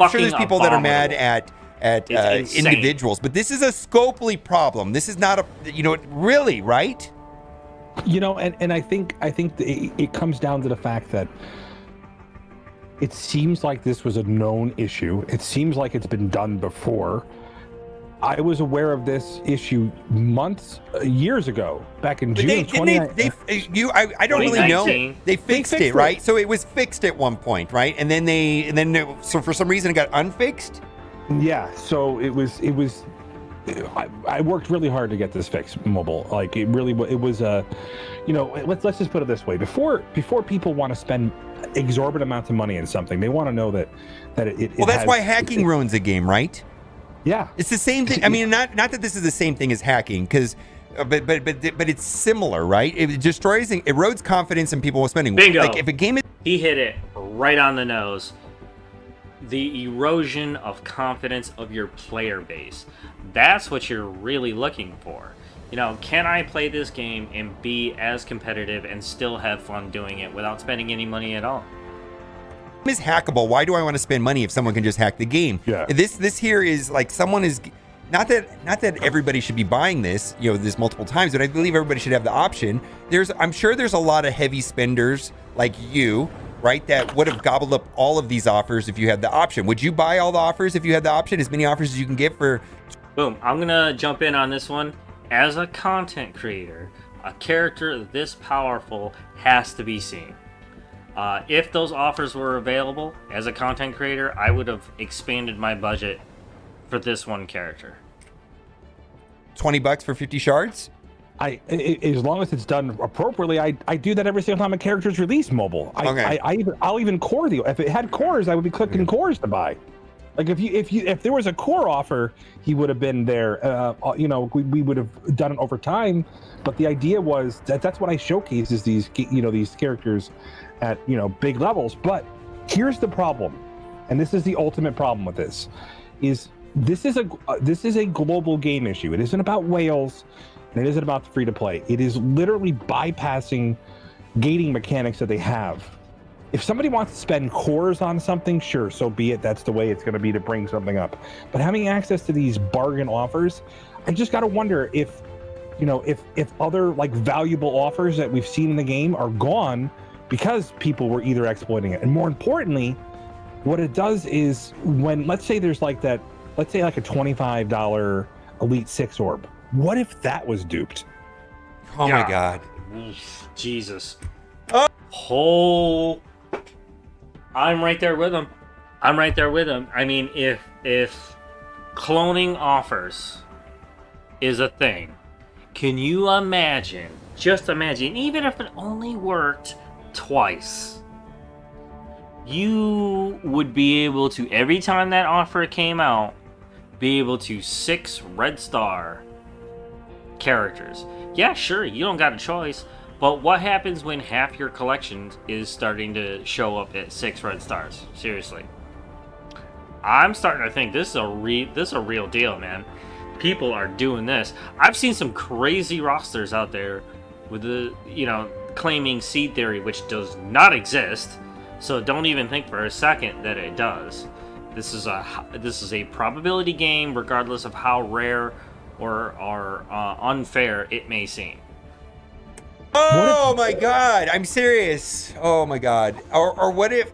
sure there's people that are mad at individuals, but this is a Scopely problem. This is not really, right? And I think it comes down to the fact that it seems like this was a known issue. It seems like it's been done before. I was aware of this issue years ago, back in June. I don't really know. They fixed it, right? So it was fixed at one point, right? And then so for some reason it got unfixed. Yeah. So it was. I worked really hard to get this fixed, mobile. Like it was let's just put it this way. Before people want to spend exorbitant amounts of money in something, they want to know that it. Well, that's why hacking ruins a game, right? Yeah, it's the same thing. I mean, not that this is the same thing as hacking, because, but it's similar, right? It destroys, erodes confidence in people spending. Bingo. Like if a game is, he hit it right on the nose. The erosion of confidence of your player base. That's what you're really looking for. Can I play this game and be as competitive and still have fun doing it without spending any money at all? Is hackable. Why do I want to spend money if someone can just hack the game? Yeah. This here is like someone is not that everybody should be buying this, this multiple times, but I believe everybody should have the option. I'm sure there's a lot of heavy spenders like you, right, that would have gobbled up all of these offers if you had the option. Would you buy all the offers if you had the option? As many offers as you can get for. Boom. I'm gonna jump in on this one. As a content creator, a character this powerful has to be seen. If those offers were available as a content creator, I would have expanded my budget for this one character. $20 for 50 shards? As long as it's done appropriately, I do that every single time a character is released mobile. I'll even core if it had cores, I would be clicking cores to buy. Like if there was a core offer, he would have been there. We would have done it over time. But the idea was that's what I showcase is these characters at big levels. But here's the problem, and this is the ultimate problem with this: this is a global game issue. It isn't about Wales, and it isn't about the free to play. It is literally bypassing gating mechanics that they have. If somebody wants to spend cores on something, sure, so be it. That's the way it's going to be to bring something up. But having access to these bargain offers, I just got to wonder if other like valuable offers that we've seen in the game are gone because people were either exploiting it. And more importantly, what it does is when, let's say there's like a $25 Elite 6 orb. What if that was duped? Oh my God. Jesus. I'm right there with him. I mean, if cloning offers is a thing, can you imagine, just imagine, even if it only worked twice, you would be able to, every time that offer came out, be able to 6 red star characters. Yeah, sure, you don't got a choice. But what happens when half your collection is starting to show up at 6 red stars? Seriously. I'm starting to think this is a real deal, man. People are doing this. I've seen some crazy rosters out there with claiming seed theory, which does not exist. So don't even think for a second that it does. This is a probability game, regardless of how rare or unfair it may seem. Oh my God, I'm serious. Oh my God. Or what if?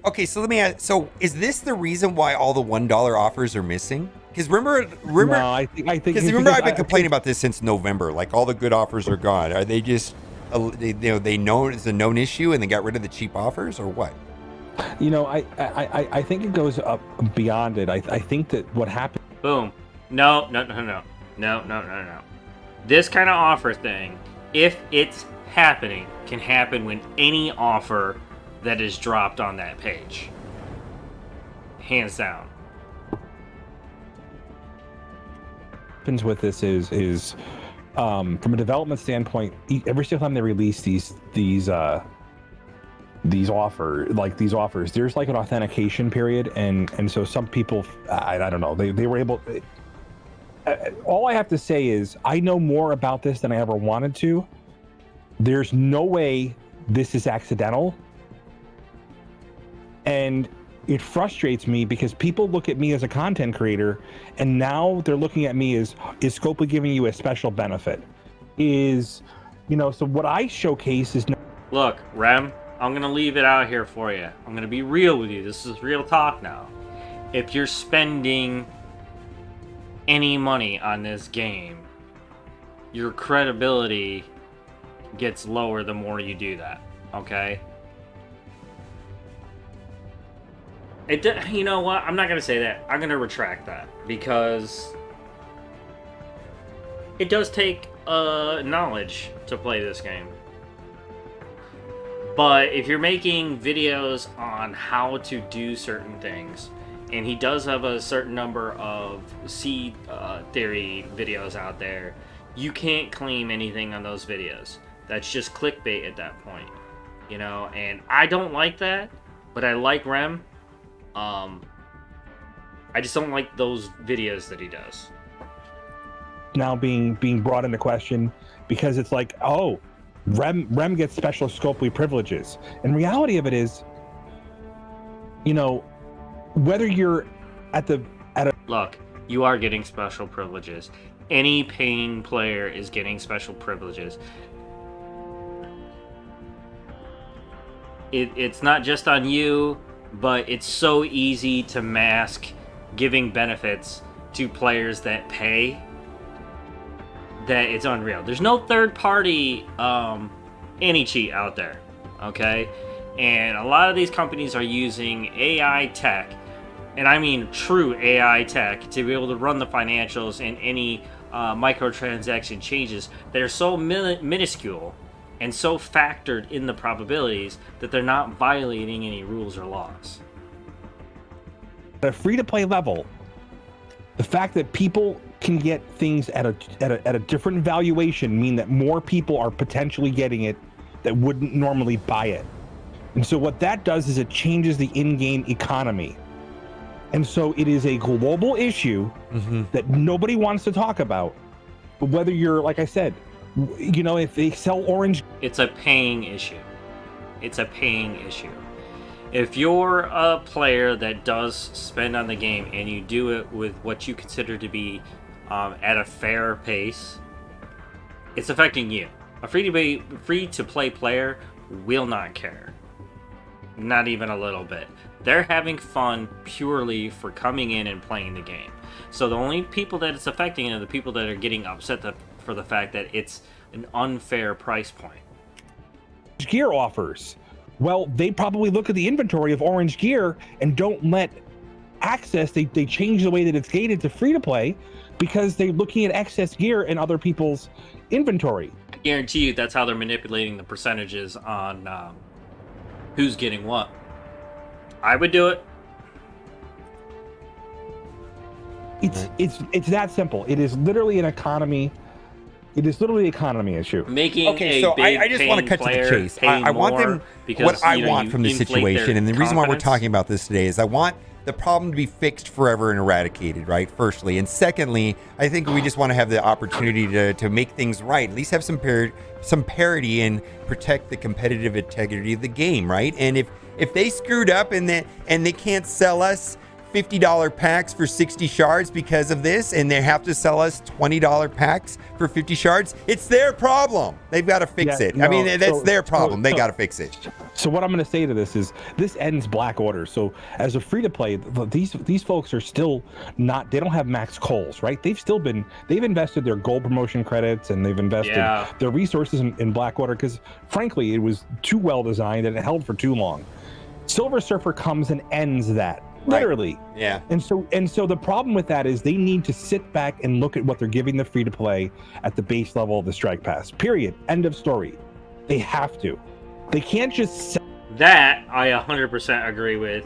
Okay, so let me ask. So is this the reason why all the $1 offers are missing? Because remember. No, I think. Because remember, I've been complaining about this since November. Like all the good offers are gone. Are they just? They know it's a known issue and they got rid of the cheap offers, or what? I think it goes up beyond it. I think that what happened. Boom. No. This kind of offer thing, if it's happening, can happen when any offer that is dropped on that page. hands down. Happens with this is from a development standpoint, every single time they release these offers, there's like an authentication period, and so some people, I don't know, they were able. All I have to say is I know more about this than I ever wanted to. There's no way this is accidental, and it frustrates me because people look at me as a content creator, and now they're looking at me as, is Scopely giving you a special benefit? So what I showcase is... Look, Rem, I'm going to leave it out here for you. I'm going to be real with you. This is real talk now. If you're spending any money on this game, your credibility gets lower the more you do that, okay? You know what? I'm not going to say that. I'm going to retract that because it does take knowledge to play this game. But if you're making videos on how to do certain things, and he does have a certain number of seed theory videos out there, you can't claim anything on those videos. That's just clickbait at that point, and I don't like that, but I like Rem. I just don't like those videos that he does. Now being brought into question because it's like, oh, Rem gets special Scopely privileges. And reality of it is, whether you're at a... Look, you are getting special privileges. Any paying player is getting special privileges. It's not just on you, but it's so easy to mask giving benefits to players that pay that it's unreal. There's no third-party anti-cheat out there, okay? And a lot of these companies are using AI tech, and I mean true AI tech, to be able to run the financials and any microtransaction changes that are so minuscule and so factored in the probabilities that they're not violating any rules or laws. At a free-to-play level, the fact that people can get things at a different valuation mean that more people are potentially getting it that wouldn't normally buy it. And so what that does is it changes the in-game economy. And so it is a global issue that nobody wants to talk about. But whether you're, like I said, if they sell orange... It's a paying issue. It's a paying issue. If you're a player that does spend on the game and you do it with what you consider to be at a fair pace, it's affecting you. A free-to-play player will not care. Not even a little bit. They're having fun purely for coming in and playing the game. So the only people that it's affecting are the people that are getting upset for the fact that it's an unfair price point. Gear offers. Well, they probably look at the inventory of orange gear and don't let access, they change the way that it's gated to free-to-play because they're looking at excess gear in other people's inventory. I guarantee you that's how they're manipulating the percentages on who's getting what. I would do it. It's that simple. It is literally an economy. It is literally an economy issue. I just want to cut to the chase. I want them what I want from the situation, and the reason why we're talking about this today is I want the problem to be fixed forever and eradicated, right? Firstly, and secondly, I think we just want to have the opportunity to make things right. At least have some parity and protect the competitive integrity of the game, right? And if they screwed up and they can't sell us $50 packs for 60 shards because of this, and they have to sell us $20 packs for 50 shards, it's their problem. They've got to fix it. No, I mean, that's their problem. They got to fix it. So what I'm going to say to this is this ends black orders. So as a free-to-play, these folks are still not, they don't have max calls, right? They've invested their gold promotion credits, and they've invested their resources in black order because, frankly, it was too well designed and it held for too long. Silver Surfer comes and ends that. Literally. Right. Yeah. And so the problem with that is they need to sit back and look at what they're giving the free to play at the base level of the Strike Pass. Period. End of story. They have to. They can't just that I 100% agree with.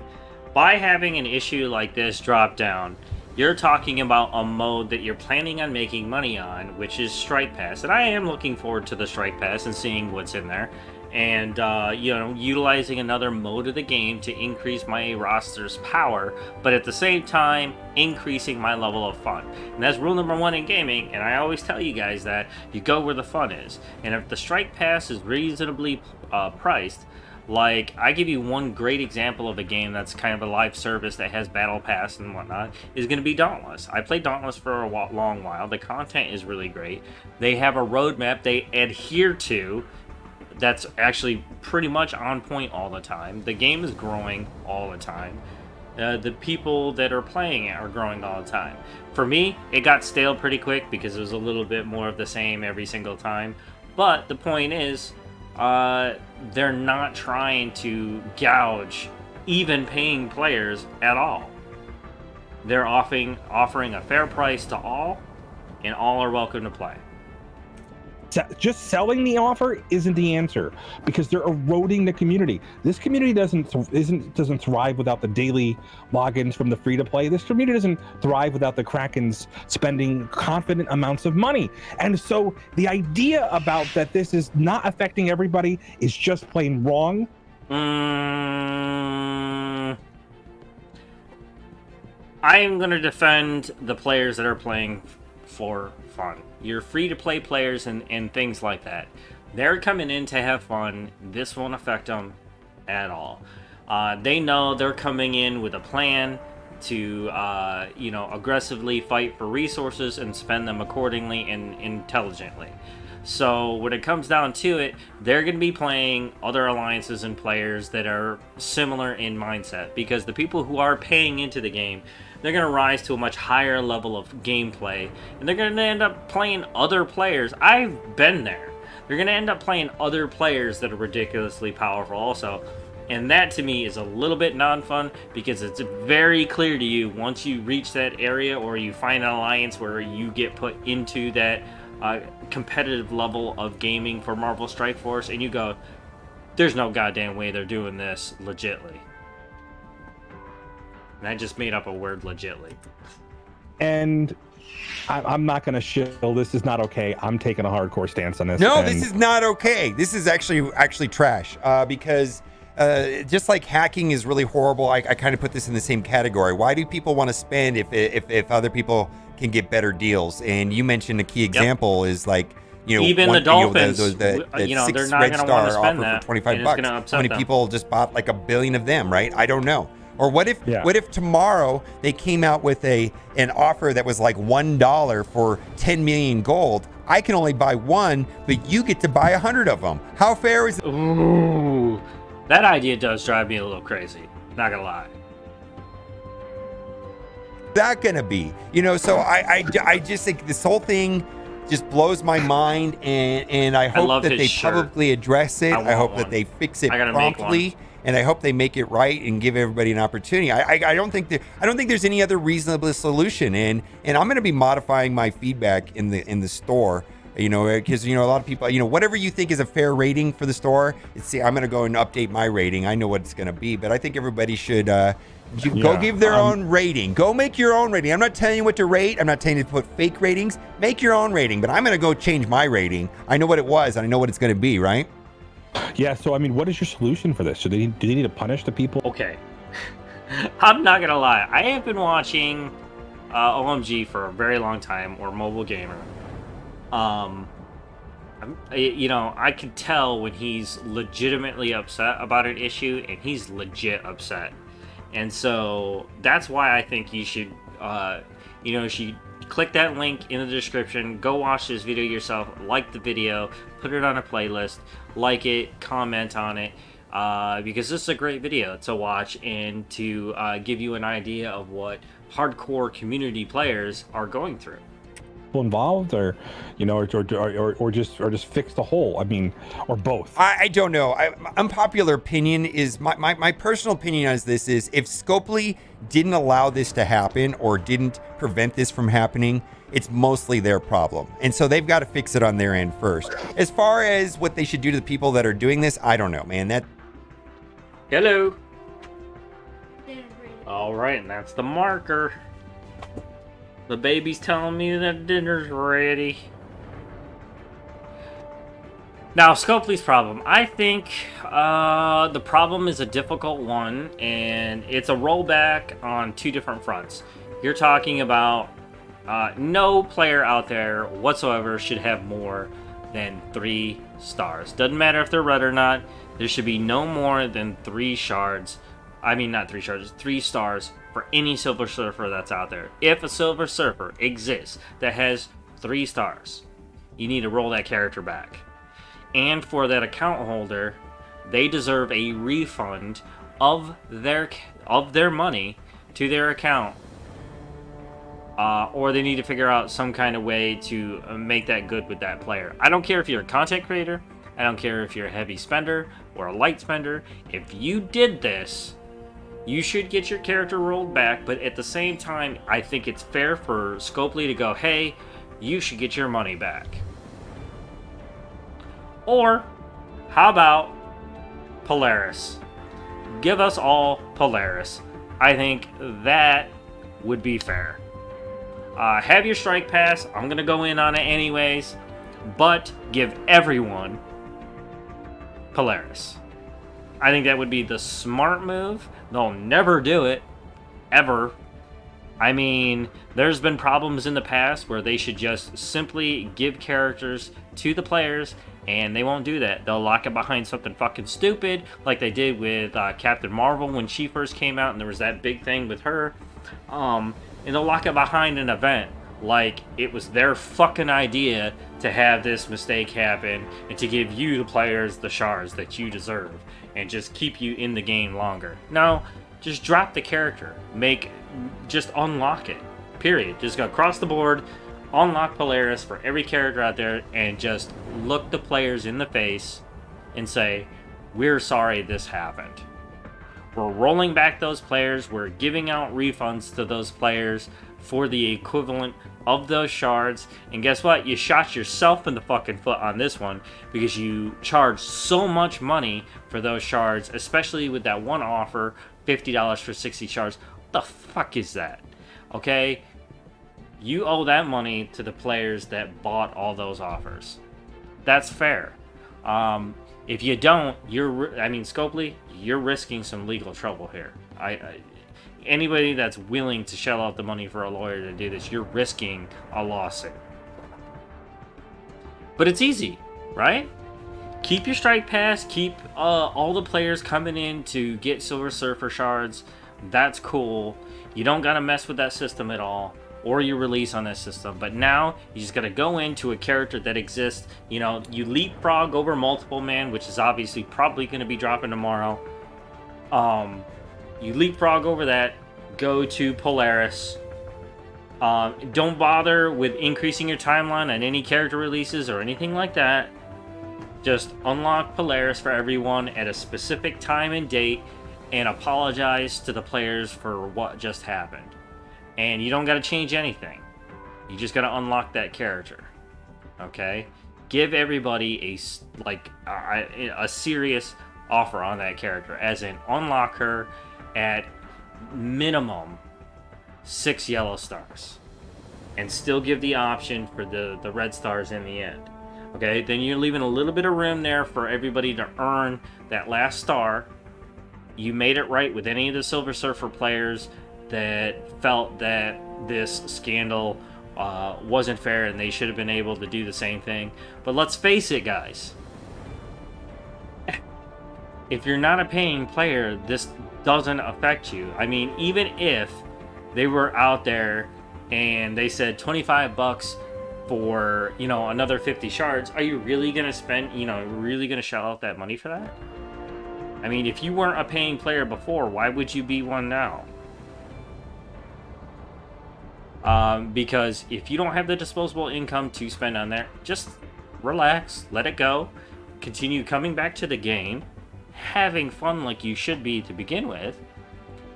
by having an issue like this drop down, you're talking about a mode that you're planning on making money on, which is Strike Pass. And I am looking forward to the Strike Pass and seeing what's in there. And, utilizing another mode of the game to increase my roster's power, but at the same time, increasing my level of fun. And that's rule number one in gaming, and I always tell you guys that you go where the fun is. And if the Strike Pass is reasonably priced, like, I give you one great example of a game that's kind of a live service that has Battle Pass and whatnot, is going to be Dauntless. I played Dauntless for a long while. The content is really great. They have a roadmap they adhere to that's actually pretty much on point all the time. The game is growing all the time. The people that are playing it are growing all the time. For me, it got stale pretty quick because it was a little bit more of the same every single time. But the point is, they're not trying to gouge even paying players at all. They're offering a fair price to all, and all are welcome to play. Just selling the offer isn't the answer, because they're eroding the community. This community doesn't thrive without the daily logins from the free to play. This community doesn't thrive without the Krakens spending confident amounts of money. And so the idea about that this is not affecting everybody is just plain wrong. I am going to defend the players that are playing for fun. Your free-to-play players and things like that. They're coming in to have fun. This won't affect them at all. They know they're coming in with a plan to, aggressively fight for resources and spend them accordingly and intelligently. So when it comes down to it, they're going to be playing other alliances and players that are similar in mindset, because the people who are paying into the game, they're going to rise to a much higher level of gameplay, and they're going to end up playing other players. I've been there. They're going to end up playing other players that are ridiculously powerful also. And that to me is a little bit non-fun, because it's very clear to you once you reach that area or you find an alliance where you get put into that competitive level of gaming for Marvel Strike Force, and you go, there's no goddamn way they're doing this legitly. And I just made up a word, legitly. And I'm not going to shill. This is not okay. I'm taking a hardcore stance on this. No, this is not okay. This is actually trash, because just like hacking is really horrible, I kind of put this in the same category. Why do people want to spend if other people can get better deals? And you mentioned a key example is like, even the Dolphins, they're not going to want to spend that for $25. How many people just bought like 1 billion of them, right? I don't know. Or what if tomorrow they came out with an offer that was like $1 for 10 million gold? I can only buy one, but you get to buy 100 of them. How fair is it? Ooh, that idea does drive me a little crazy. Not gonna lie. That gonna be, so I just think this whole thing just blows my mind, and I hope that they publicly address it. I hope that they fix it promptly. And I hope they make it right and give everybody an opportunity. I don't think there's any other reasonable solution. And I'm going to be modifying my feedback in the store, because a lot of people, whatever you think is a fair rating for the store, I'm going to go and update my rating. I know what it's going to be, but I think everybody should go give their own rating. Go make your own rating. I'm not telling you what to rate. I'm not telling you to put fake ratings. Make your own rating. But I'm going to go change my rating. I know what it was, and I know what it's going to be, right? Yeah, so I mean, what is your solution for this? Do they need to punish the people? Okay. I'm not gonna lie. I have been watching OMG for a very long time, or Mobile Gamer. I could tell when he's legitimately upset about an issue, and he's legit upset. And so that's why I think you should, click that link in the description, go watch this video yourself, like the video, put it on a playlist, like it, comment on it, because this is a great video to watch and to give you an idea of what hardcore community players are going through. Involved, or just fix the hole. I mean, or both. I don't know. Unpopular opinion is my personal opinion on this is, if Scopely didn't allow this to happen or didn't prevent this from happening, it's mostly their problem, and so they've got to fix it on their end first. As far as what they should do to the people that are doing this, I don't know, man. Hello. Alright, and that's the marker. The baby's telling me that dinner's ready. Now, Scopely's problem. I think the problem is a difficult one, and it's a rollback on two different fronts. You're talking about no player out there whatsoever should have more than 3 stars. Doesn't matter if they're red or not. There should be no more than 3 shards. I mean, not 3 shards, 3 stars for any Silver Surfer that's out there. If a Silver Surfer exists that has 3 stars, you need to roll that character back. And for that account holder, they deserve a refund of their money to their account. Or they need to figure out some kind of way to make that good with that player. I don't care if you're a content creator. I don't care if you're a heavy spender or a light spender. If you did this, you should get your character rolled back. But at the same time, I think it's fair for Scopely to go, hey, you should get your money back. Or, how about Polaris? Give us all Polaris. I think that would be fair. Have your strike pass. I'm going to go in on it anyways. But give everyone Polaris. I think that would be the smart move. They'll never do it. Ever. I mean, there's been problems in the past where they should just simply give characters to the players, and they won't do that. They'll lock it behind something fucking stupid, like they did with Captain Marvel when she first came out, and there was that big thing with her. And they'll lock it behind an event, like it was their fucking idea to have this mistake happen, and to give you, the players, the shards that you deserve, and just keep you in the game longer. No, just drop the character. Just unlock it. Period. Just go across the board, unlock Polaris for every character out there, and just look the players in the face and say, we're sorry this happened. We're rolling back those players. We're giving out refunds to those players for the equivalent of those shards. And guess what? You shot yourself in the fucking foot on this one, because you charged so much money for those shards, especially with that one offer, $50 for 60 shards. What the fuck is that? Okay? You owe that money to the players that bought all those offers. That's fair. If you don't, Scopely, you're risking some legal trouble here. Anybody that's willing to shell out the money for a lawyer to do this, you're risking a lawsuit. But it's easy, right? Keep your strike pass. Keep all the players coming in to get Silver Surfer shards. That's cool. You don't gotta mess with that system at all, or your release on that system. But now you just gotta go into a character that exists. You know, you leapfrog over Multiple Man, which is obviously probably gonna be dropping tomorrow. You leapfrog over that. Go to Polaris. Don't bother with increasing your timeline on any character releases or anything like that. Just unlock Polaris for everyone at a specific time and date, and apologize to the players for what just happened. And you don't got to change anything. You just got to unlock that character. Okay? Give everybody a serious offer on that character, as in unlock her at minimum 6 yellow stars, and still give the option for the red stars in the end. Okay? Then you're leaving a little bit of room there for everybody to earn that last star. You made it right with any of the Silver Surfer players that felt that this scandal wasn't fair and they should have been able to do the same thing. But let's face it, guys. If you're not a paying player, this doesn't affect you. I mean, even if they were out there and they said $25 for, another 50 shards, are you really going to spend, really going to shell out that money for that? I mean, if you weren't a paying player before, why would you be one now? Because if you don't have the disposable income to spend on that, just relax, let it go, continue coming back to the game, having fun like you should be to begin with,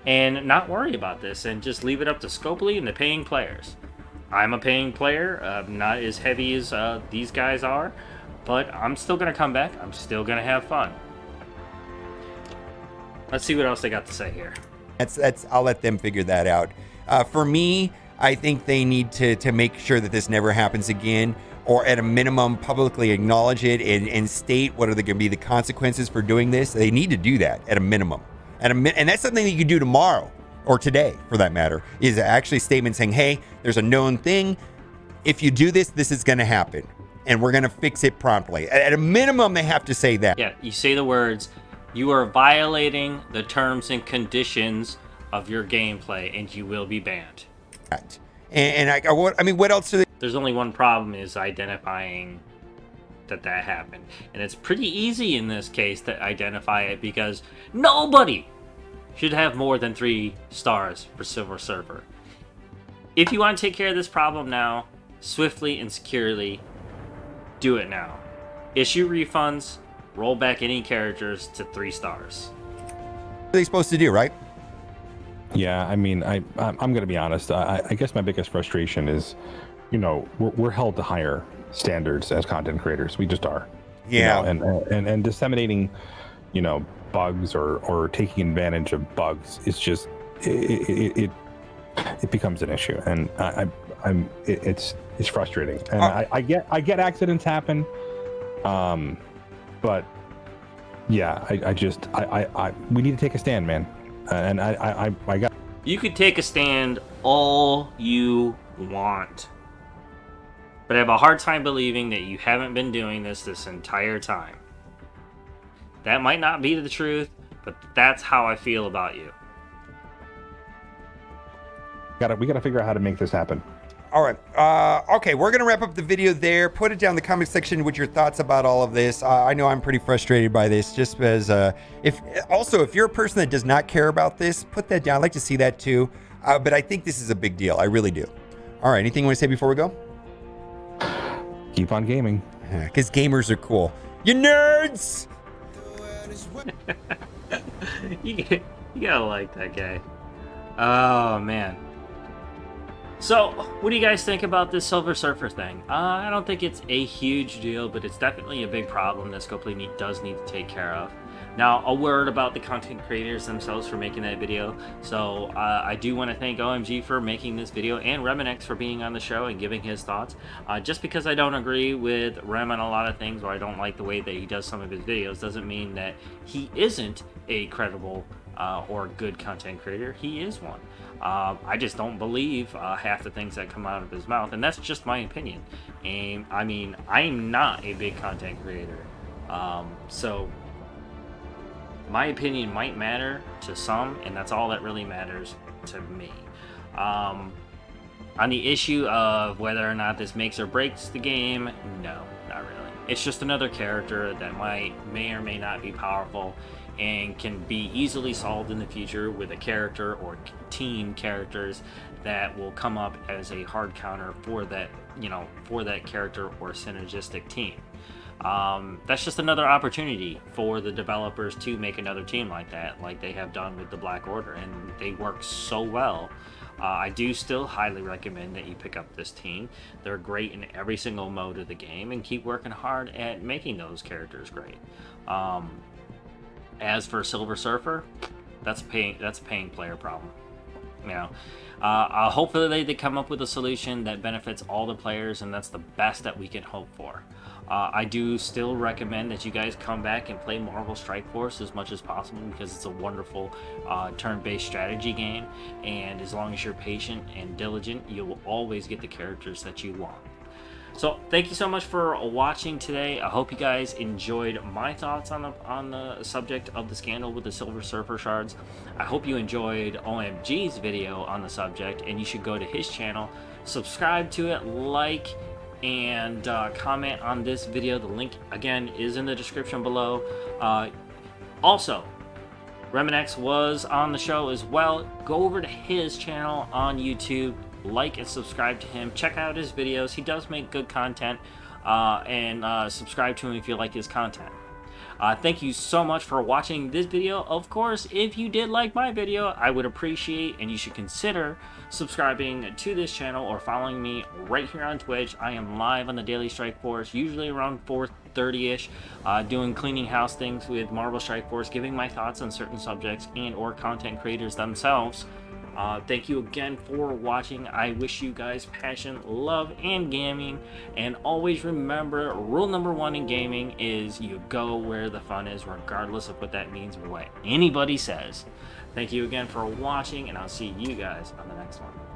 and not worry about this, and just leave it up to Scopely and the paying players. I'm a paying player, not as heavy as these guys are, but I'm still going to come back, I'm still going to have fun. Let's see what else they got to say here. That's I'll let them figure that out. For me, I think they need to make sure that this never happens again, or at a minimum publicly acknowledge it and state what are going to be the consequences for doing this. They need to do that at a minimum. And that's something that you can do tomorrow or today, for that matter, is actually a statement saying, hey, there's a known thing. If you do this, this is going to happen, and we're going to fix it promptly. At a minimum, they have to say that. Yeah, you say the words, you are violating the terms and conditions of your gameplay, and you will be banned. What else do they... There's only one problem, is identifying that happened. And it's pretty easy in this case to identify it, because nobody should have more than 3 stars for Silver Surfer. If you want to take care of this problem now, swiftly and securely, do it now. Issue refunds, roll back any characters to 3 stars. What are they supposed to do, right? Yeah, I mean, I'm going to be honest. I guess my biggest frustration is, we're held to higher standards as content creators. We just are. Yeah. And disseminating, bugs or taking advantage of bugs is just it becomes an issue, and it's frustrating. And I get accidents happen, but yeah, we need to take a stand, man. And I got. You could take a stand all you want, but I have a hard time believing that you haven't been doing this entire time. That might not be the truth, but that's how I feel about you. We gotta figure out how to make this happen. All right. Okay, we're going to wrap up the video there. Put it down in the comment section with your thoughts about all of this. I know I'm pretty frustrated by this, just as if you're a person that does not care about this, put that down. I'd like to see that too. But I think this is a big deal. I really do. All right. Anything you want to say before we go? Keep on gaming. Because gamers are cool. You nerds! you gotta like that guy. Oh, man. So, what do you guys think about this Silver Surfer thing? I don't think it's a huge deal, but it's definitely a big problem that Scopely does need to take care of. Now, a word about the content creators themselves for making that video. So, I do want to thank OMG for making this video, and Remenex for being on the show and giving his thoughts. Just because I don't agree with Rem on a lot of things, or I don't like the way that he does some of his videos, doesn't mean that he isn't a credible or good content creator. He is one. I just don't believe half the things that come out of his mouth, and that's just my opinion. And I mean, I'm not a big content creator, so my opinion might matter to some, and that's all that really matters to me. On the issue of whether or not this makes or breaks the game, no, not really. It's just another character that may or may not be powerful, and can be easily solved in the future with a character or team characters that will come up as a hard counter for that, for that character or synergistic team. That's just another opportunity for the developers to make another team like that, like they have done with the Black Order, and they work so well. I do still highly recommend that you pick up this team. They're great in every single mode of the game, and keep working hard at making those characters great. As for Silver Surfer, that's a paying player problem. Hopefully they come up with a solution that benefits all the players, and that's the best that we can hope for. I do still recommend that you guys come back and play Marvel Strike Force as much as possible, because it's a wonderful turn-based strategy game, and as long as you're patient and diligent, you will always get the characters that you want. So thank you so much for watching today. I hope you guys enjoyed my thoughts on the subject of the scandal with the Silver Surfer shards. I hope you enjoyed OMG's video on the subject, and you should go to his channel, subscribe to it, like, and comment on this video. The link again is in the description below. Also, Remenex was on the show as well. Go over to his channel on YouTube, like and subscribe to him, check out his videos. He does make good content, and subscribe to him if you like his content. Thank you so much for watching this video. Of course, if you did like my video, I would appreciate, and you should consider subscribing to this channel or following me right here on Twitch. I am live on the Daily Strike Force, usually around 30-ish, doing cleaning house things with Marvel Strike Force, giving my thoughts on certain subjects and or content creators themselves. Thank you again for watching. I wish you guys passion, love, and gaming. And always remember, rule number 1 in gaming is you go where the fun is, regardless of what that means or what anybody says. Thank you again for watching, and I'll see you guys on the next one.